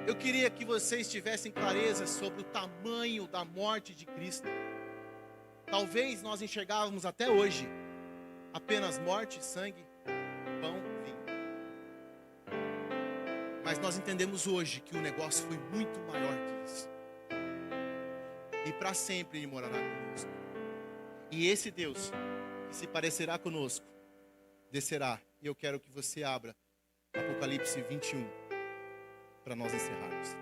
[SPEAKER 5] Eu queria que vocês tivessem clareza sobre o tamanho da morte de Cristo. Talvez nós enxergávamos até hoje apenas morte, sangue, pão, vinho. Mas nós entendemos hoje que o negócio foi muito maior que isso. E para sempre Ele morará conosco. E esse Deus que se parecerá conosco descerá. E eu quero que você abra Apocalipse 21 para nós encerrarmos.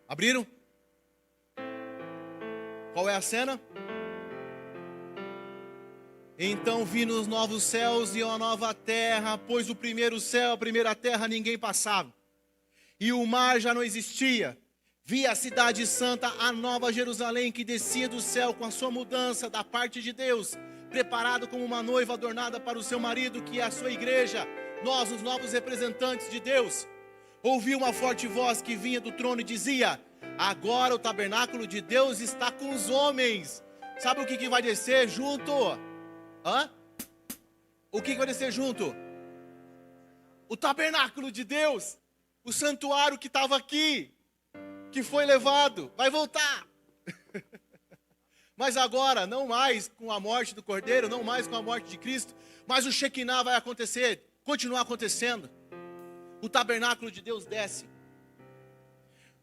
[SPEAKER 5] Abriram? Qual é a cena? Então vi nos novos céus e uma nova terra, pois o primeiro céu, a primeira terra, ninguém passava. E o mar já não existia. Vi a cidade santa, a nova Jerusalém, que descia do céu com a sua mudança da parte de Deus, preparado como uma noiva adornada para o seu marido, que é a sua igreja, nós, os novos representantes de Deus. Ouvi uma forte voz que vinha do trono e dizia: agora o tabernáculo de Deus está com os homens. Sabe o que vai descer junto? O que vai descer junto? O tabernáculo de Deus. O santuário que estava aqui, que foi levado, vai voltar. Mas agora, não mais com a morte do Cordeiro, não mais com a morte de Cristo, mas o Shekinah vai acontecer, continuar acontecendo. O tabernáculo de Deus desce,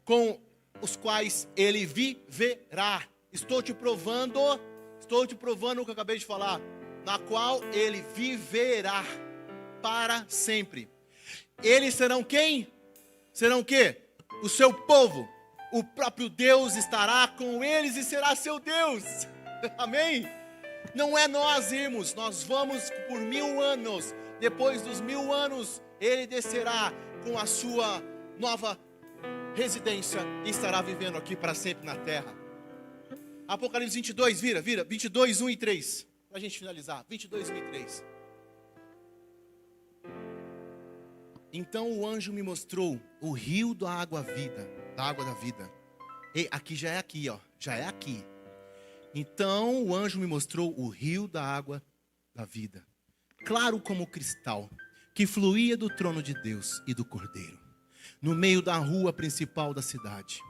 [SPEAKER 5] com os quais Ele viverá. Estou te provando o que eu acabei de falar. Na qual Ele viverá para sempre. Eles serão quem? Serão o quê? O seu povo. O próprio Deus estará com eles e será seu Deus. Amém? Não é nós irmos, nós vamos por 1000 anos. Depois dos 1000 anos, Ele descerá com a sua nova residência e estará vivendo aqui para sempre na terra. Apocalipse 22, vira, 22, 1 e 3. Para a gente finalizar, 22, 1 e 3. Então o anjo me mostrou o rio da água da vida. E aqui já é aqui, ó, já é aqui. Então o anjo me mostrou o rio da água da vida, claro como cristal, que fluía do trono de Deus e do Cordeiro, no meio da rua principal da cidade.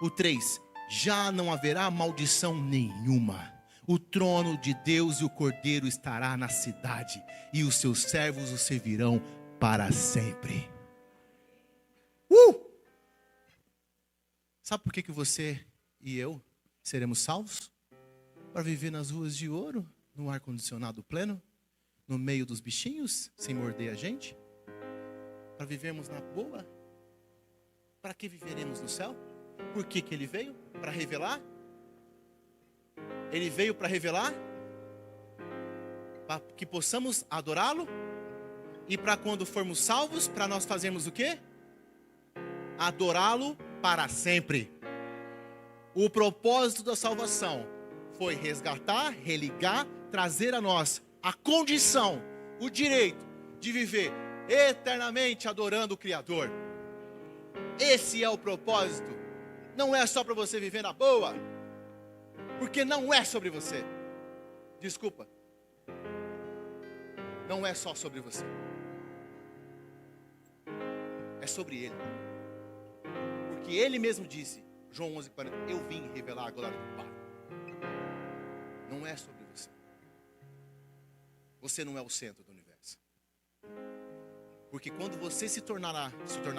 [SPEAKER 5] O 3, já não haverá maldição nenhuma. O trono de Deus e o Cordeiro estará na cidade, e os seus servos o servirão para sempre. Sabe por que você e eu seremos salvos? Para viver nas ruas de ouro, no ar-condicionado pleno, no meio dos bichinhos, sem morder a gente? Para vivermos na boa? Para que viveremos no céu? Por que Ele veio? Para revelar? Ele veio para revelar, para que possamos adorá-lo, e para quando formos salvos, para nós fazermos o quê? Adorá-lo para sempre. O propósito da salvação foi resgatar, religar, trazer a nós a condição, o direito de viver eternamente adorando o Criador. Esse é o propósito. Não é só para você viver na boa, porque não é sobre você. Desculpa. Não é só sobre você. É sobre Ele. Porque Ele mesmo disse, João 11:40, eu vim revelar a glória do Pai. Não é sobre você. Você não é o centro do universo. Porque quando você se tornar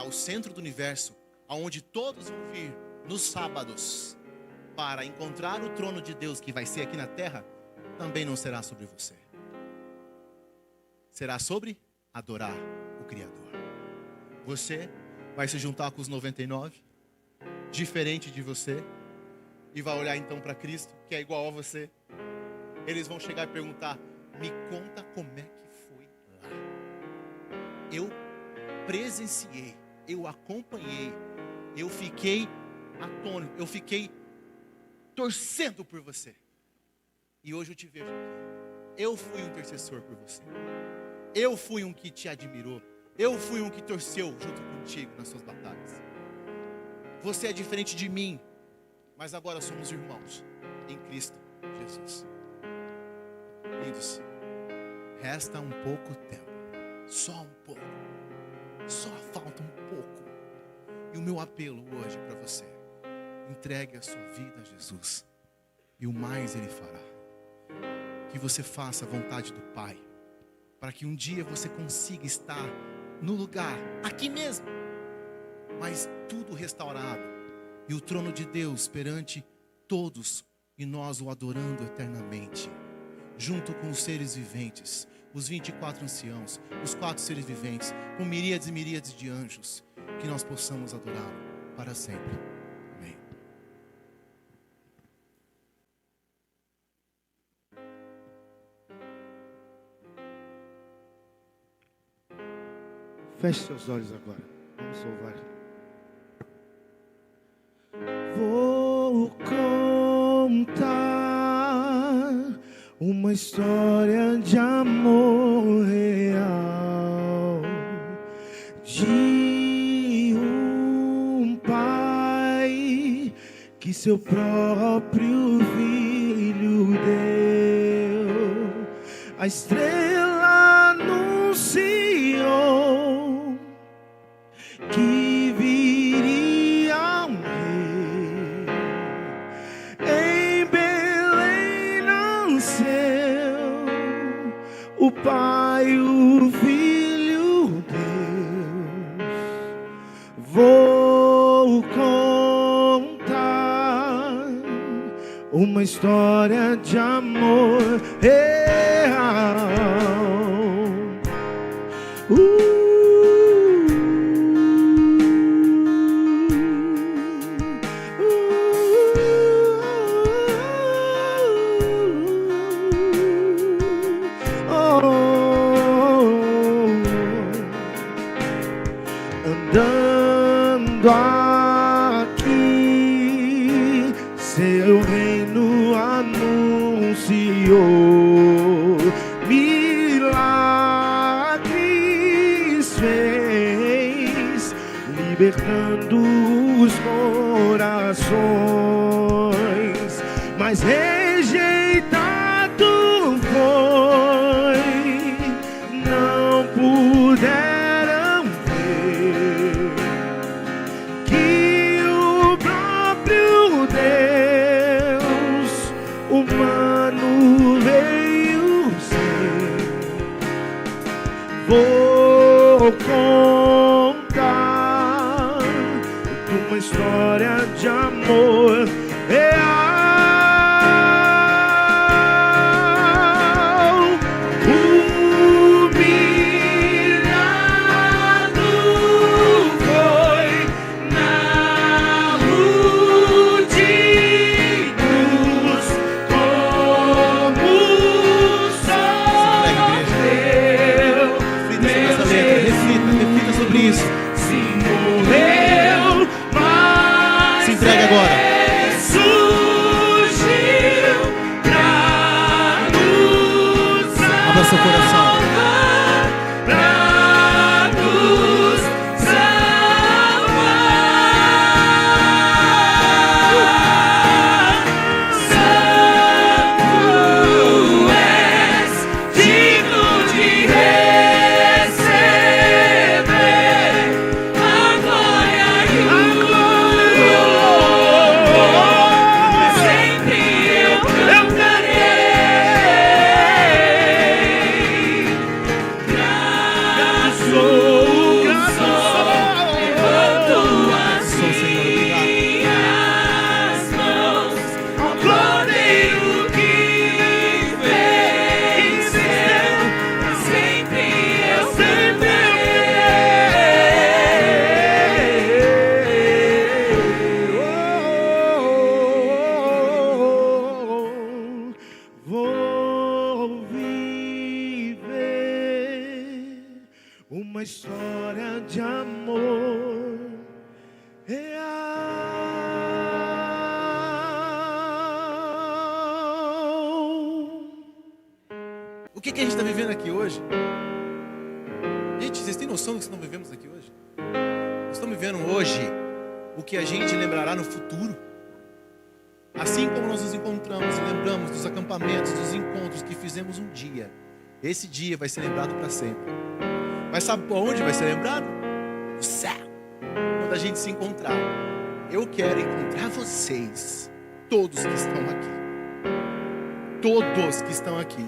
[SPEAKER 5] o centro do universo, aonde todos vão vir nos sábados para encontrar o trono de Deus que vai ser aqui na terra, também não será sobre você. Será sobre adorar o Criador. Você vai se juntar com os 99 diferente de você e vai olhar então para Cristo, que é igual a você. Eles vão chegar e perguntar: me conta como é que foi lá. Eu presenciei, eu acompanhei, eu fiquei atônito, eu fiquei torcendo por você. E hoje eu te vejo aqui. Eu fui um intercessor por você. Eu fui um que te admirou. Eu fui um que torceu junto contigo nas suas batalhas. Você é diferente de mim, mas agora somos irmãos em Cristo Jesus. Queridos, resta um pouco tempo, só um pouco, só falta um pouco. E o meu apelo hoje para você: entregue a sua vida a Jesus, e o mais Ele fará. Que você faça a vontade do Pai, para que um dia você consiga estar no lugar, aqui mesmo, mas tudo restaurado, e o trono de Deus perante todos, e nós o adorando eternamente, junto com os seres viventes, os 24 anciãos, os 4 seres viventes, com miríades e miríades de anjos, que nós possamos adorá-lo para sempre. Amém.
[SPEAKER 7] Feche seus olhos agora. Vamos louvar. Vou contar uma história de amor real, de um pai que seu próprio filho deu. A estrela anunciou que viria um rei. Em Belém nasceu o Pai, o Filho, Deus. Vou contar uma história de amor real. Andando aqui, seu reino anunciou, milagres fez, libertando os corações, mas rejeitado foi, não puderam ver que o próprio Deus humano veio ser. Vou contar uma história de amor real. Humilhado foi na luz de cruz, como sofreu.
[SPEAKER 5] Reflita sobre isso.
[SPEAKER 7] Se morreu, mas
[SPEAKER 5] Se entregue agora.
[SPEAKER 7] surgiu pra nos
[SPEAKER 5] Abra seu coração.
[SPEAKER 7] salvar, pra nos salvar. Santo és, digno de receber a glória e o louvor. Sempre eu cantarei.
[SPEAKER 2] uma história de amor real.
[SPEAKER 5] O que a gente está vivendo aqui hoje? Gente, vocês têm noção do que nós vivemos aqui hoje? Nós estamos vivendo hoje o que a gente lembrará no futuro. Assim como nós nos encontramos e lembramos dos acampamentos, dos encontros que fizemos um dia, esse dia vai ser lembrado para sempre. Mas sabe por onde vai ser lembrado? No céu. Quando a gente se encontrar. Eu quero encontrar vocês, todos que estão aqui. Todos que estão aqui.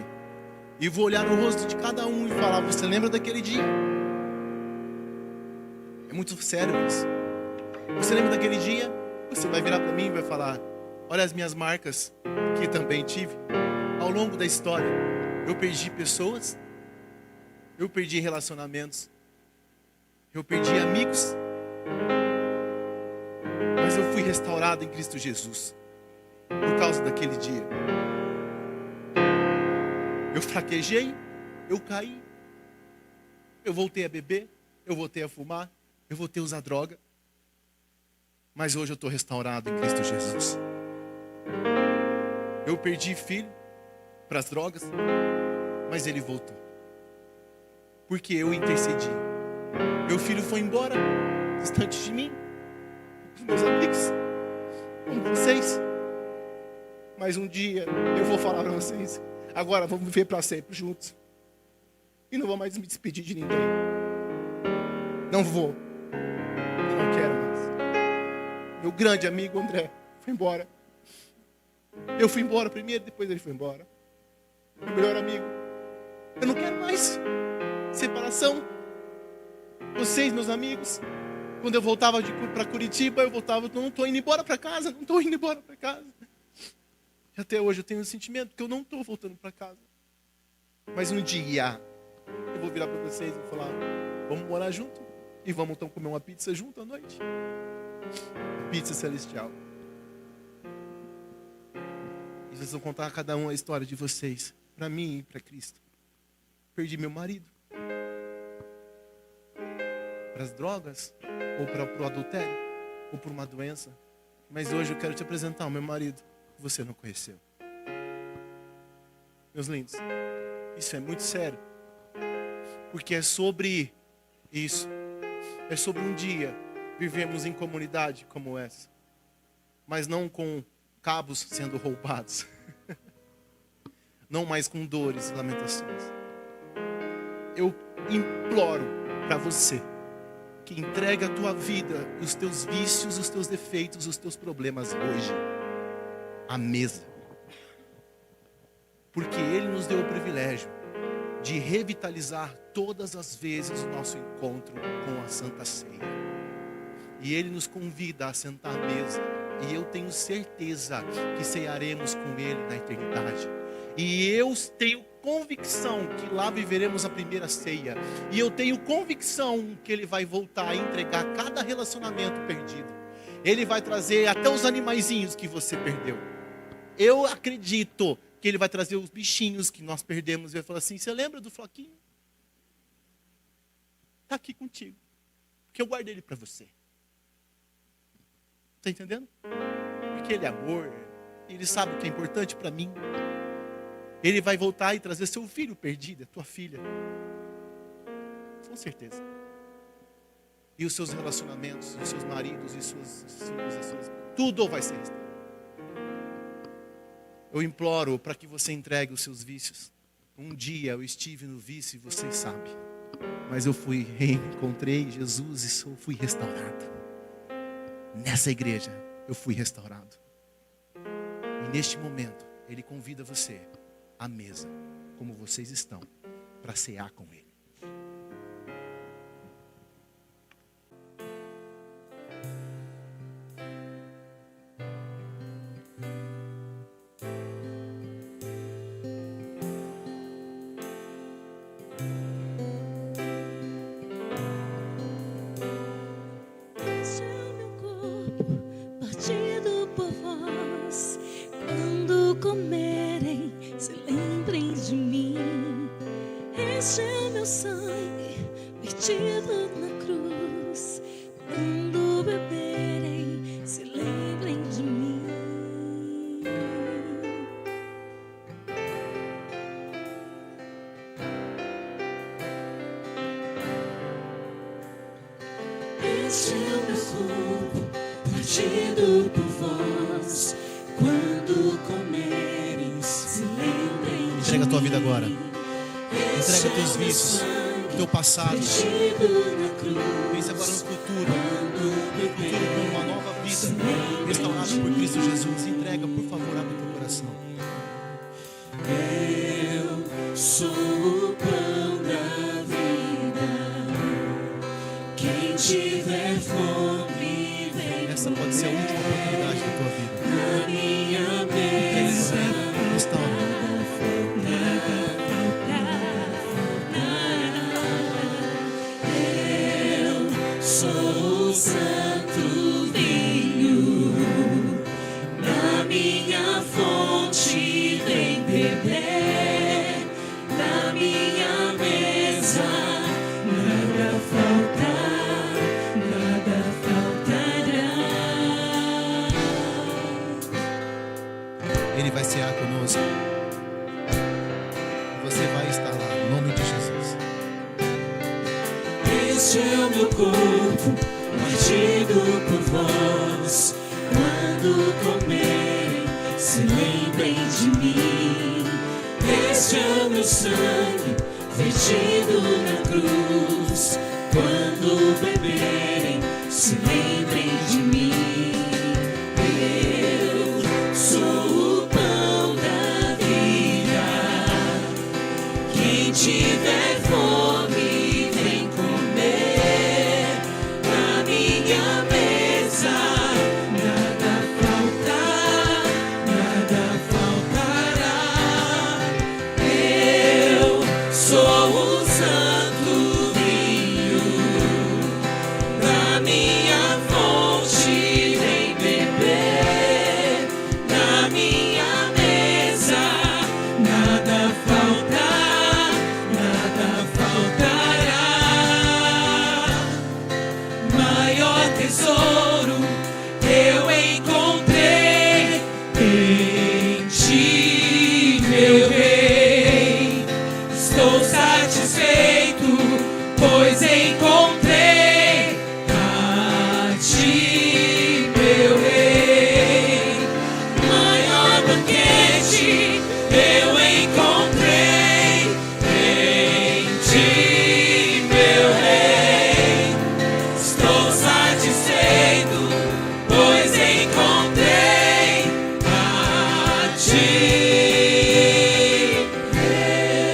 [SPEAKER 5] E vou olhar no rosto de cada um e falar: você lembra daquele dia? É muito sério isso. Você lembra daquele dia? Você vai virar para mim e vai falar: olha as minhas marcas que também tive. Ao longo da história, eu perdi pessoas, eu perdi relacionamentos, eu perdi amigos, mas eu fui restaurado em Cristo Jesus por causa daquele dia. Eu fraquejei, eu caí, eu voltei a beber, eu voltei a fumar, eu voltei a usar droga, mas hoje eu estou restaurado em Cristo Jesus. Eu perdi filho para as drogas, mas ele voltou, porque eu intercedi. Meu filho foi embora, distante de mim, dos meus amigos, como vocês, mas um dia eu vou falar para vocês: agora vamos viver para sempre juntos. E não vou mais me despedir de ninguém. Não vou. Eu não quero mais. Meu grande amigo André foi embora. Eu fui embora primeiro, depois ele foi embora. Meu melhor amigo. Eu não quero mais. Separação. Vocês, meus amigos. Quando eu voltava para Curitiba, eu não estou indo embora para casa. Não estou indo embora para casa. E até hoje eu tenho um sentimento que eu não estou voltando para casa. Mas um dia eu vou virar para vocês e vou falar: vamos morar junto? E vamos então comer uma pizza junto à noite? Pizza celestial. E vocês vão contar a cada um a história de vocês. Para mim e para Cristo. Perdi meu marido. Para as drogas. Ou para o adultério. Ou por uma doença. Mas hoje eu quero te apresentar o meu marido que você não conheceu. Meus lindos, isso é muito sério. Porque é sobre isso. É sobre um dia vivemos em comunidade como essa. Mas não com cabos sendo roubados. Não mais com dores e lamentações. Eu imploro para você que entregue a tua vida, os teus vícios, os teus defeitos, os teus problemas hoje à mesa. Porque Ele nos deu o privilégio de revitalizar todas as vezes o nosso encontro com a Santa Ceia. E Ele nos convida a sentar à mesa. E eu tenho certeza que cearemos com Ele na eternidade. E eu tenho convicção que lá viveremos a primeira ceia. E eu tenho convicção que Ele vai voltar a entregar cada relacionamento perdido. Ele vai trazer até os animaizinhos que você perdeu. Eu acredito que Ele vai trazer os bichinhos que nós perdemos. E vai falar assim: você lembra do Floquinho? Está aqui contigo. Porque eu guardei ele para você. Está entendendo? Porque Ele é amor. Ele sabe o que é importante para mim. Ele vai voltar e trazer seu filho perdido, a tua filha. Com certeza. E os seus relacionamentos, os seus maridos e seus filhos, tudo vai ser restaurado. Eu imploro para que você entregue os seus vícios. Um dia eu estive no vício e você sabe. Mas eu encontrei Jesus e fui restaurado. Nessa igreja eu fui restaurado. E neste momento Ele convida você à mesa, como vocês estão, para cear com Ele.
[SPEAKER 8] Este é o meu corpo, partido por vós. Quando comerem, se lembrem de mim. Este é o meu sangue, vertido na cruz. Quando beberem, se lembrem de mim. Este é o meu corpo, partido por vós. Quando comerem, se lembrem de mim.
[SPEAKER 5] Entrega a tua vida agora. Entrega teus vícios, teu passado. Pense agora no futuro. Futuro com uma nova vida restaurada por Cristo Jesus. Entrega, por favor, abre teu coração.
[SPEAKER 2] Eu sou o pão da vida. Quem tiver fome, vem.
[SPEAKER 5] Essa pode ser a última oportunidade da tua vida.
[SPEAKER 2] Na minha mesa,
[SPEAKER 5] Restaura.
[SPEAKER 2] sou o santo vinho. Na minha fonte vem beber. Na minha mesa nada faltar, nada faltará.
[SPEAKER 5] Ele vai cear conosco. Você vai estar lá, em nome de Jesus.
[SPEAKER 2] Este é o meu corpo, partido por vós. Quando comerem, se lembrem de mim. Este é o meu sangue, vertido na cruz. Quando beberem, se lembrem de mim. Eu sou o pão da vida. Quem tiver fome, vem comer. Na minha mesa nada faltar, nada faltará. Eu sou o santo vinho. Na minha fonte vem beber. Na minha mesa nada faltar, nada faltará. Maior tesouro eu encontrei em ti, meu rei. Estou satisfeito, pois encontrei a ti, meu rei. Maior banquete eu encontrei em ti, meu rei. Estou satisfeito, pois encontrei a ti.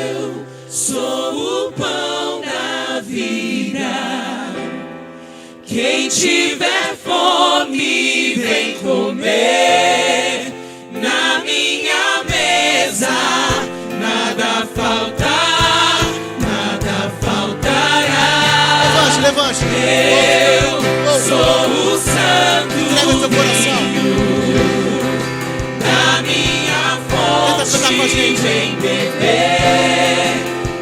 [SPEAKER 2] Eu sou o pão da vida. Quem tiver fome, vem comer. Na minha mesa nada faltar, nada faltará.
[SPEAKER 5] Levante, levante.
[SPEAKER 2] Eu sou o santo
[SPEAKER 5] Entrega teu coração.
[SPEAKER 2] da minha
[SPEAKER 5] Tenta cantar com a
[SPEAKER 2] fonte
[SPEAKER 5] gente.
[SPEAKER 2] vem beber.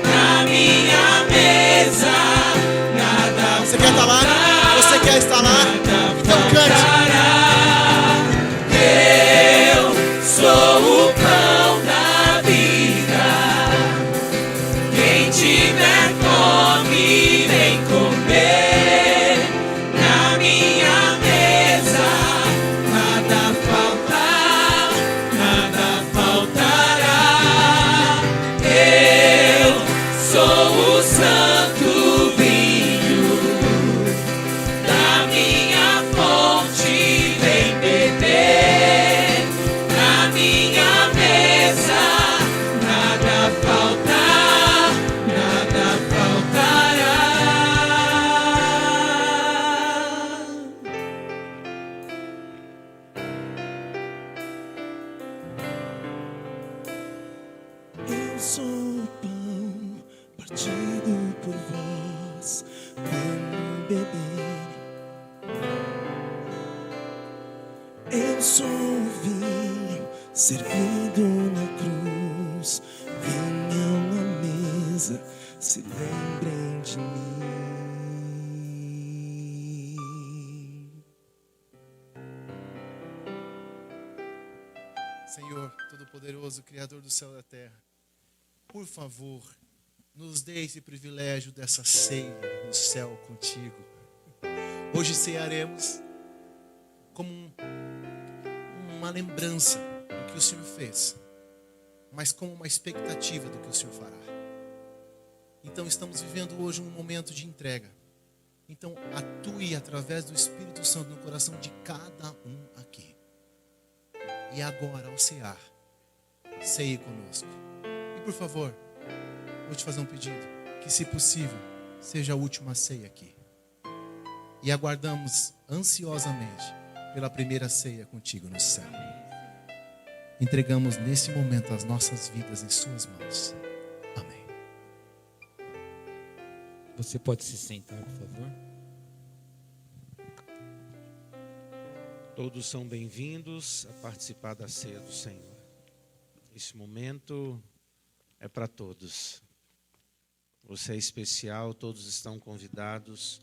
[SPEAKER 2] Na minha mesa nada
[SPEAKER 5] Você quer estar lá? Você quer estar lá? Então cante.
[SPEAKER 2] faltará. Eu sou o pão da vida. Quem tiver fome, vem comer. Na minha mesa nada faltar, nada faltará. Eu sou o santo vinho. Da minha fonte vem beber. Na minha mesa nada faltar, nada faltará. Eu sou o pão partido por vós. Quando beber, eu sou o vinho servido na cruz. Venham à mesa, se lembrem de mim.
[SPEAKER 5] Senhor Todo-Poderoso, Criador do céu e da terra, por favor, nos dê esse privilégio dessa ceia no céu contigo. Hoje cearemos como uma lembrança do que o Senhor fez, mas como uma expectativa do que o Senhor fará. Então estamos vivendo hoje um momento de entrega. Então atue através do Espírito Santo no coração de cada um aqui. E agora, ao cear, ceie conosco. E por favor, vou te fazer um pedido, que se possível, seja a última ceia aqui. E aguardamos ansiosamente pela primeira ceia contigo no céu. Entregamos nesse momento as nossas vidas em suas mãos. Amém.
[SPEAKER 1] Você pode se sentar, por favor?
[SPEAKER 6] Todos são bem-vindos a participar da ceia do Senhor. Esse momento é para todos. Você é especial, todos estão convidados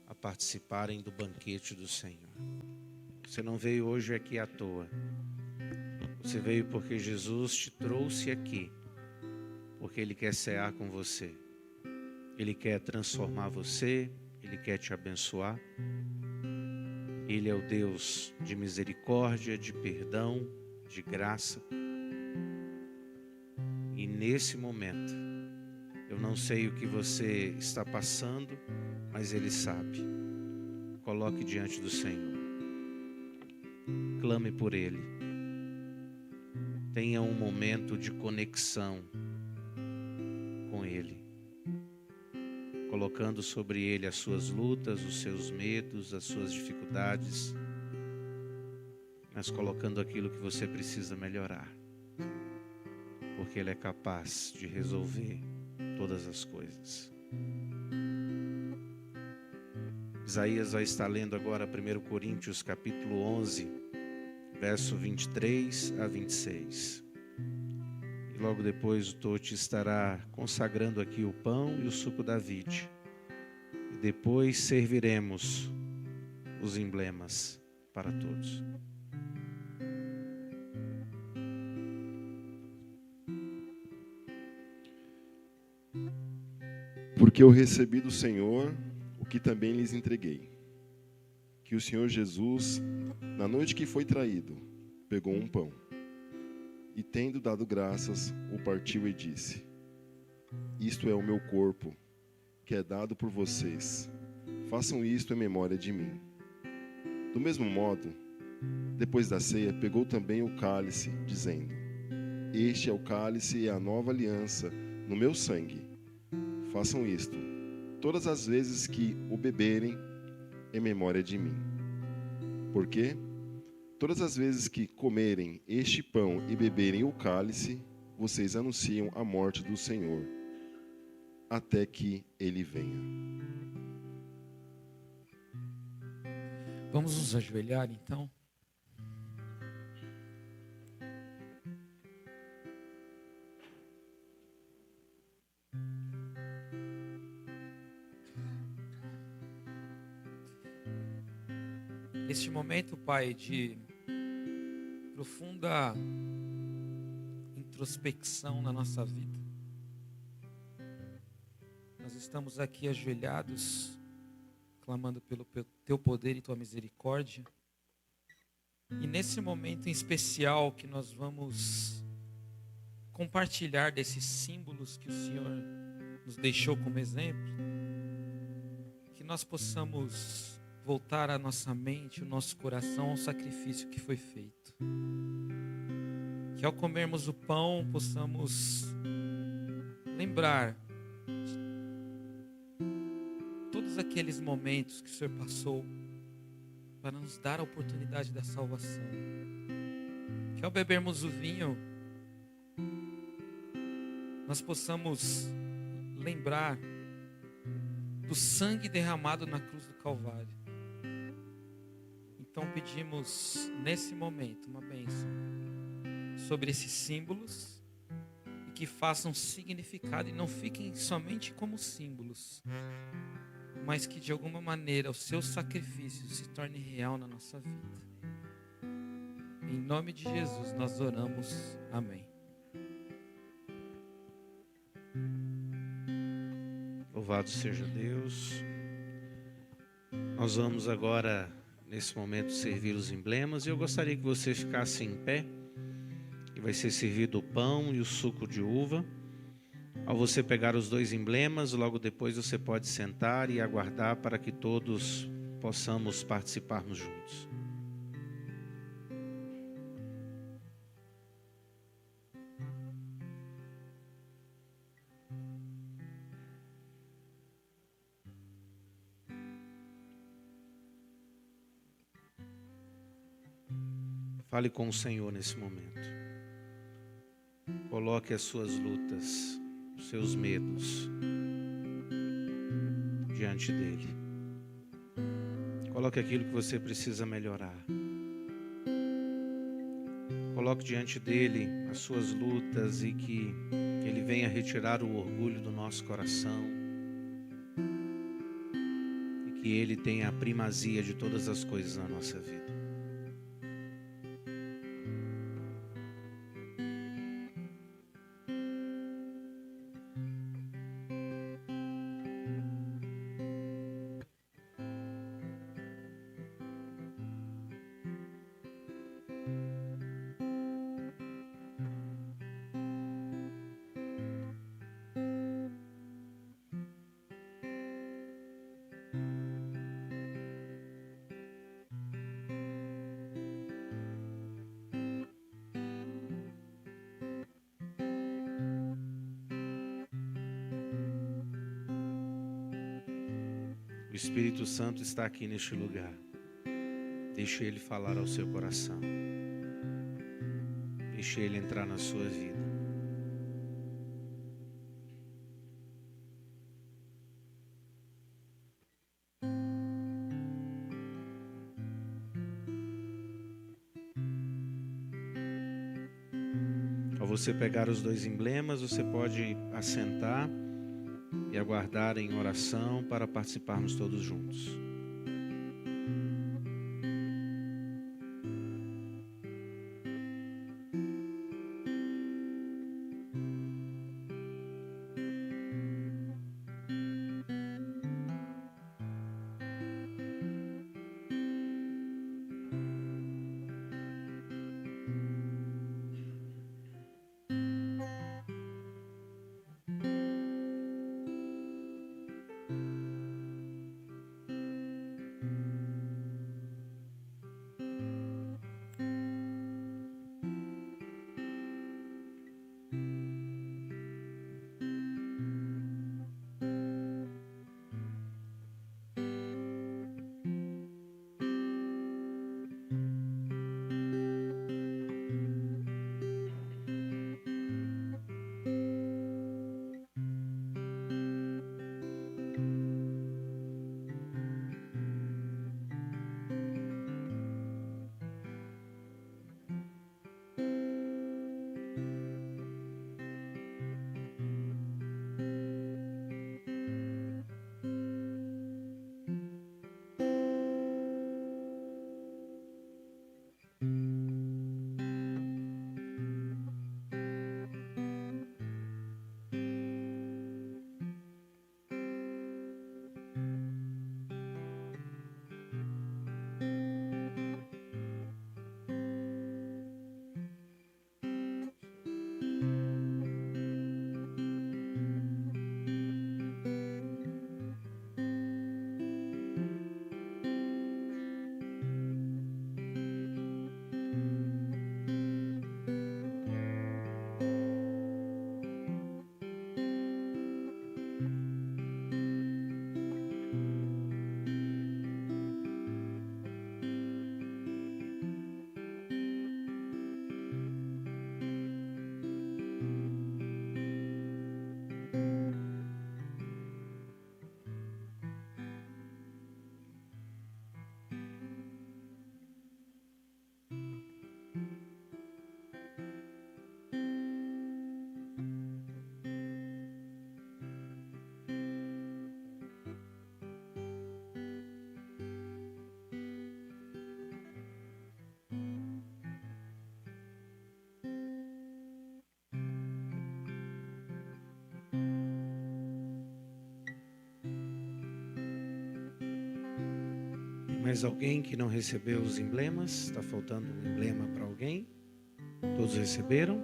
[SPEAKER 6] a participarem do banquete do Senhor. Você não veio hoje aqui à toa. Você veio porque Jesus te trouxe aqui, porque Ele quer cear com você. Ele quer transformar você, Ele quer te abençoar. Ele é o Deus de misericórdia, de perdão, de graça. E nesse momento, eu não sei o que você está passando, mas Ele sabe. Coloque diante do Senhor. Clame por Ele. Tenha um momento de conexão com Ele. Colocando sobre Ele as suas lutas, os seus medos, as suas dificuldades, mas colocando aquilo que você precisa melhorar, porque Ele é capaz de resolver todas as coisas. Isaías vai estar lendo agora 1 Coríntios capítulo 11, verso 23 a 26. E logo depois o Toti estará consagrando aqui o pão e o suco da vide. E depois serviremos os emblemas para todos.
[SPEAKER 9] Porque eu recebi do Senhor o que também lhes entreguei. Que o Senhor Jesus, na noite que foi traído, pegou um pão. E tendo dado graças, o partiu e disse: Isto é o meu corpo, que é dado por vocês. Façam isto em memória de mim. Do mesmo modo, depois da ceia, pegou também o cálice, dizendo: Este é o cálice e a nova aliança no meu sangue. Façam isto todas as vezes que o beberem em memória de mim. Porque todas as vezes que comerem este pão e beberem o cálice, vocês anunciam a morte do Senhor, até que Ele venha.
[SPEAKER 1] Vamos nos ajoelhar, então. Neste momento, Pai, de profunda introspecção na nossa vida, nós estamos aqui ajoelhados, clamando pelo Teu poder e Tua misericórdia. E nesse momento em especial que nós vamos compartilhar desses símbolos que o Senhor nos deixou como exemplo, que nós possamos voltar a nossa mente, o nosso coração ao sacrifício que foi feito. Que ao comermos o pão possamos lembrar de todos aqueles momentos que o Senhor passou para nos dar a oportunidade da salvação. Que ao bebermos o vinho, nós possamos lembrar do sangue derramado na cruz do Calvário. Então pedimos nesse momento uma bênção sobre esses símbolos e que façam significado e não fiquem somente como símbolos, mas que de alguma maneira o seu sacrifício se torne real na nossa vida. Em nome de Jesus nós oramos. Amém.
[SPEAKER 6] Louvado seja Deus. Nós vamos agora, nesse momento, servir os emblemas. E eu gostaria que você ficasse em pé. E vai ser servido o pão e o suco de uva. Ao você pegar os 2 emblemas, logo depois você pode sentar e aguardar para que todos possamos participarmos juntos. Fale com o Senhor nesse momento. Coloque as suas lutas, os seus medos diante dele. Coloque aquilo que você precisa melhorar. Coloque diante dele as suas lutas e que ele venha retirar o orgulho do nosso coração. E que ele tenha a primazia de todas as coisas na nossa vida. O Espírito Santo está aqui neste lugar. Deixe ele falar ao seu coração. Deixe ele entrar na sua vida. Ao você pegar os 2 emblemas, você pode assentar e aguardar em oração para participarmos todos juntos. Mais alguém que não recebeu os emblemas? Está faltando um emblema para alguém? Todos receberam?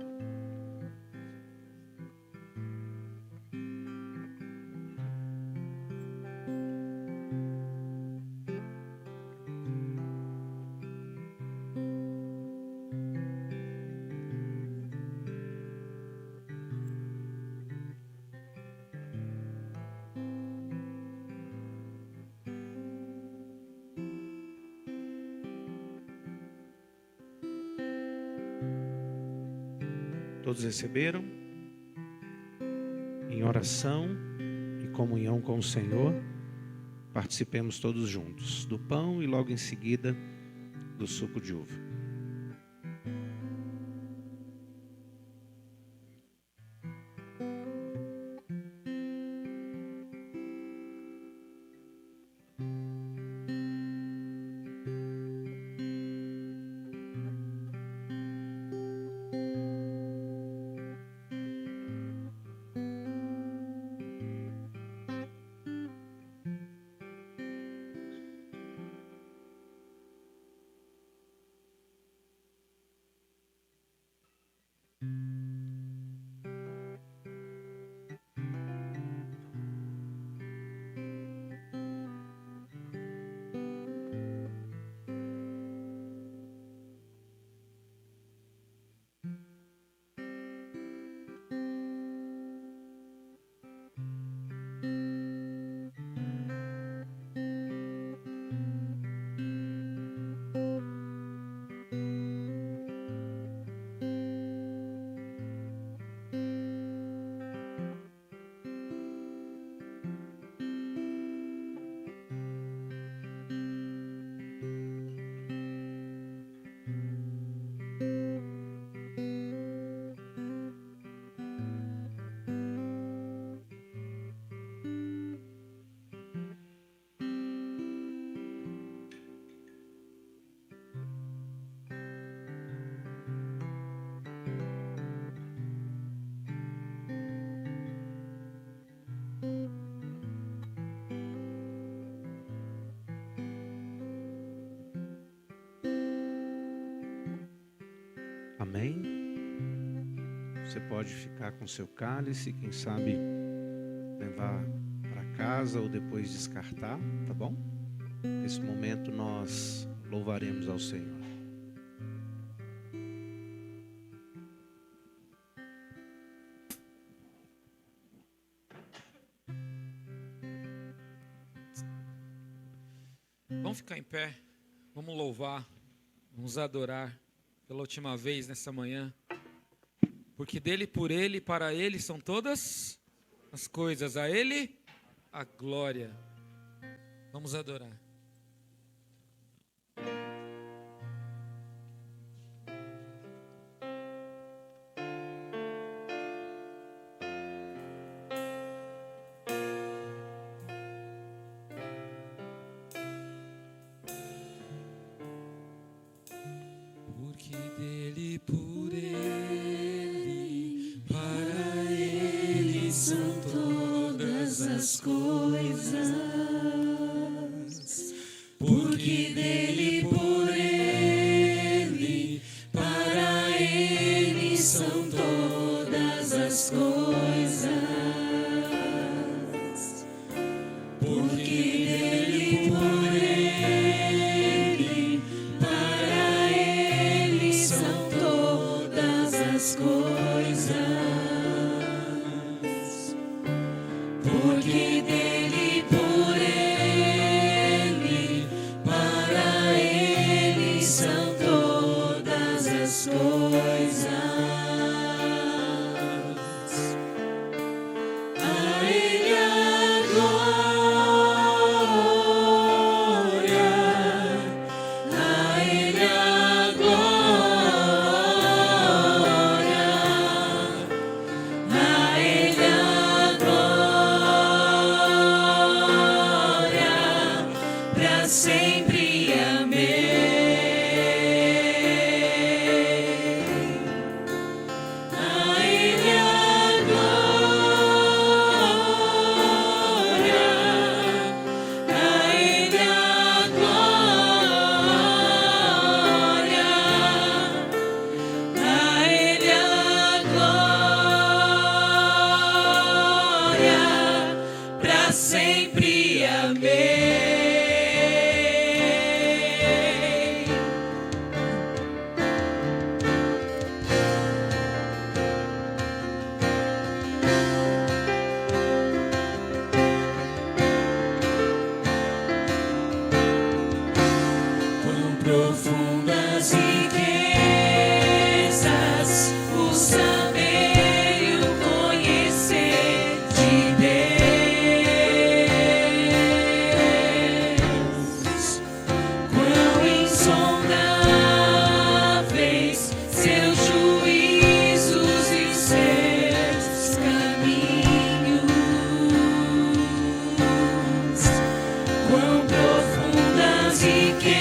[SPEAKER 6] Todos receberam? Em oração e comunhão com o Senhor, participemos todos juntos do pão e logo em seguida do suco de uva. Amém? Você pode ficar com seu cálice, quem sabe levar para casa ou depois descartar, tá bom? Nesse momento nós louvaremos ao Senhor.
[SPEAKER 1] Vamos ficar em pé, vamos louvar, vamos adorar pela última vez nessa manhã, porque dele, por ele e para ele são todas as coisas, a ele a glória. Vamos adorar.
[SPEAKER 2] Porque dele, por ele, para ele são todas as coisas. Porque dele, por ele, para ele são todas as coisas. Porque dele, por ele, para ele são todas as coisas. Porque dele, por ele, para ele são todas as coisas. A ele a glória, a ele a glória, a ele a glória, para sempre. Amém. A ele a glória, a ele a glória,
[SPEAKER 3] pra sempre. Amém.
[SPEAKER 2] Quão profundas riquezas o saber e o conhecer de Deus. Quão insondáveis seus juízos e os seus caminhos. Quão profundas riquezas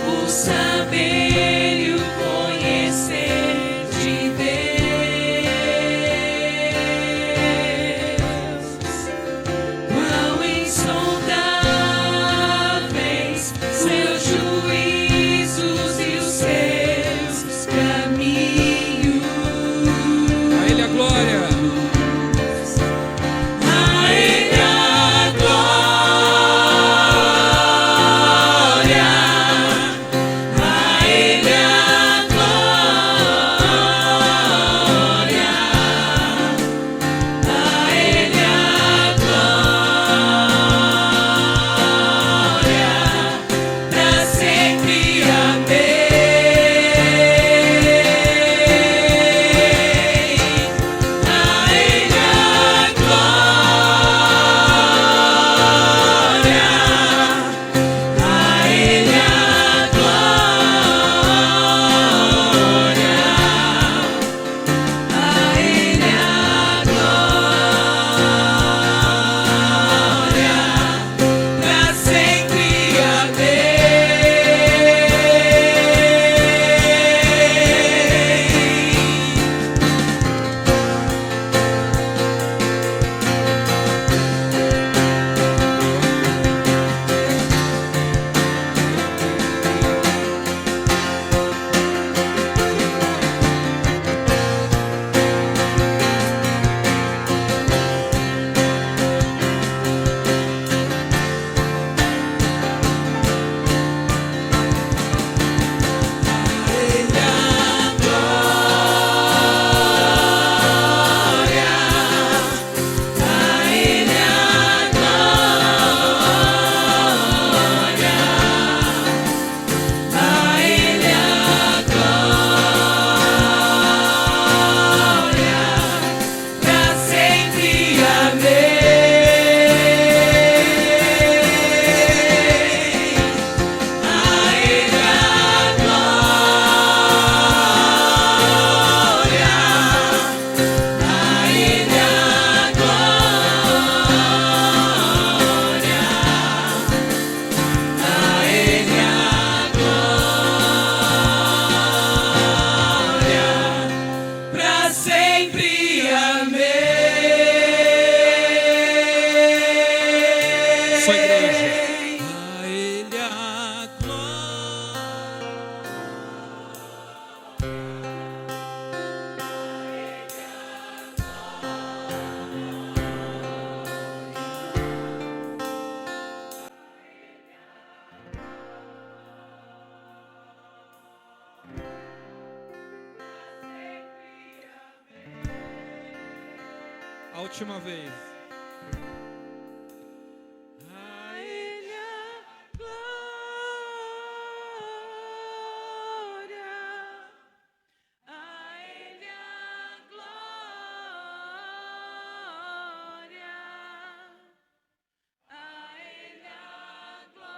[SPEAKER 2] o saber e o conhecer de Deus. Quão insondáveis seus juízos e os seus caminhos.
[SPEAKER 1] A Ele a glória.
[SPEAKER 2] A Ele a glória, a Ele a glória, a Ele a glória, pra sempre.
[SPEAKER 1] A última vez.
[SPEAKER 2] A Ele a glória, a Ele a glória, a Ele a glória,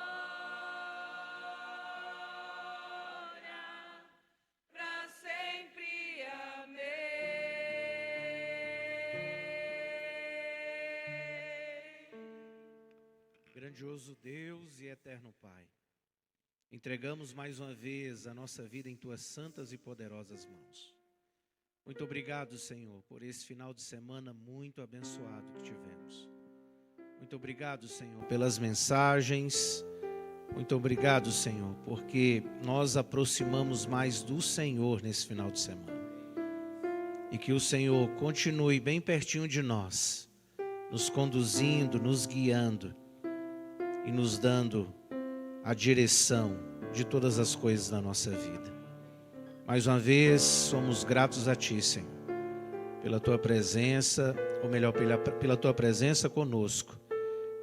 [SPEAKER 2] pra sempre. Amém.
[SPEAKER 6] Grandioso Deus e eterno Pai, entregamos mais uma vez a nossa vida em Tuas santas e poderosas mãos. Muito obrigado, Senhor, por esse final de semana muito abençoado que tivemos. Muito obrigado, Senhor, pelas mensagens. Muito obrigado, Senhor, porque nós aproximamos mais do Senhor nesse final de semana. E que o Senhor continue bem pertinho de nós, nos conduzindo, nos guiando e nos dando a direção de todas as coisas da nossa vida. Mais uma vez, somos gratos a Ti, Senhor, pela Tua presença, ou melhor, pela Tua presença conosco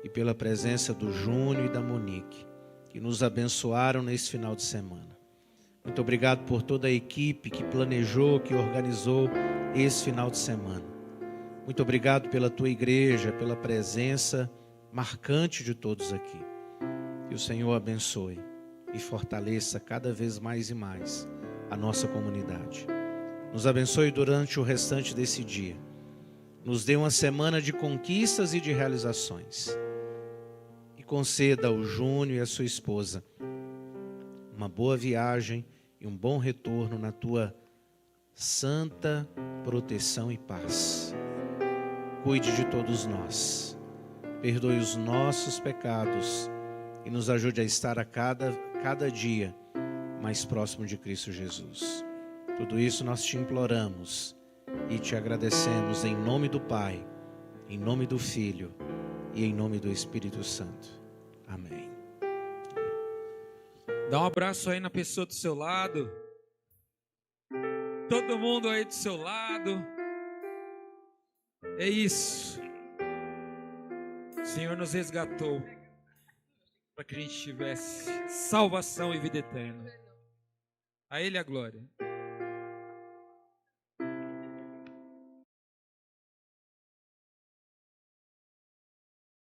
[SPEAKER 6] e pela presença do Júnior e da Monique, que nos abençoaram nesse final de semana. Muito obrigado por toda a equipe que planejou, que organizou esse final de semana. Muito obrigado pela Tua igreja, pela presença marcante de todos aqui. Que o Senhor abençoe e fortaleça cada vez mais e mais a nossa comunidade. Nos abençoe durante o restante desse dia. Nos dê uma semana de conquistas e de realizações. E conceda ao Júnior e à sua esposa uma boa viagem e um bom retorno na Tua santa proteção e paz. Cuide de todos nós. Perdoe os nossos pecados e nos ajude a estar a cada dia mais próximo de Cristo Jesus. Tudo isso nós te imploramos e te agradecemos em nome do Pai, em nome do Filho e em nome do Espírito Santo. Amém.
[SPEAKER 1] Dá um abraço aí na pessoa do seu lado. Todo mundo aí do seu lado. É isso. O Senhor nos resgatou para que a gente tivesse salvação e vida eterna. A Ele a glória.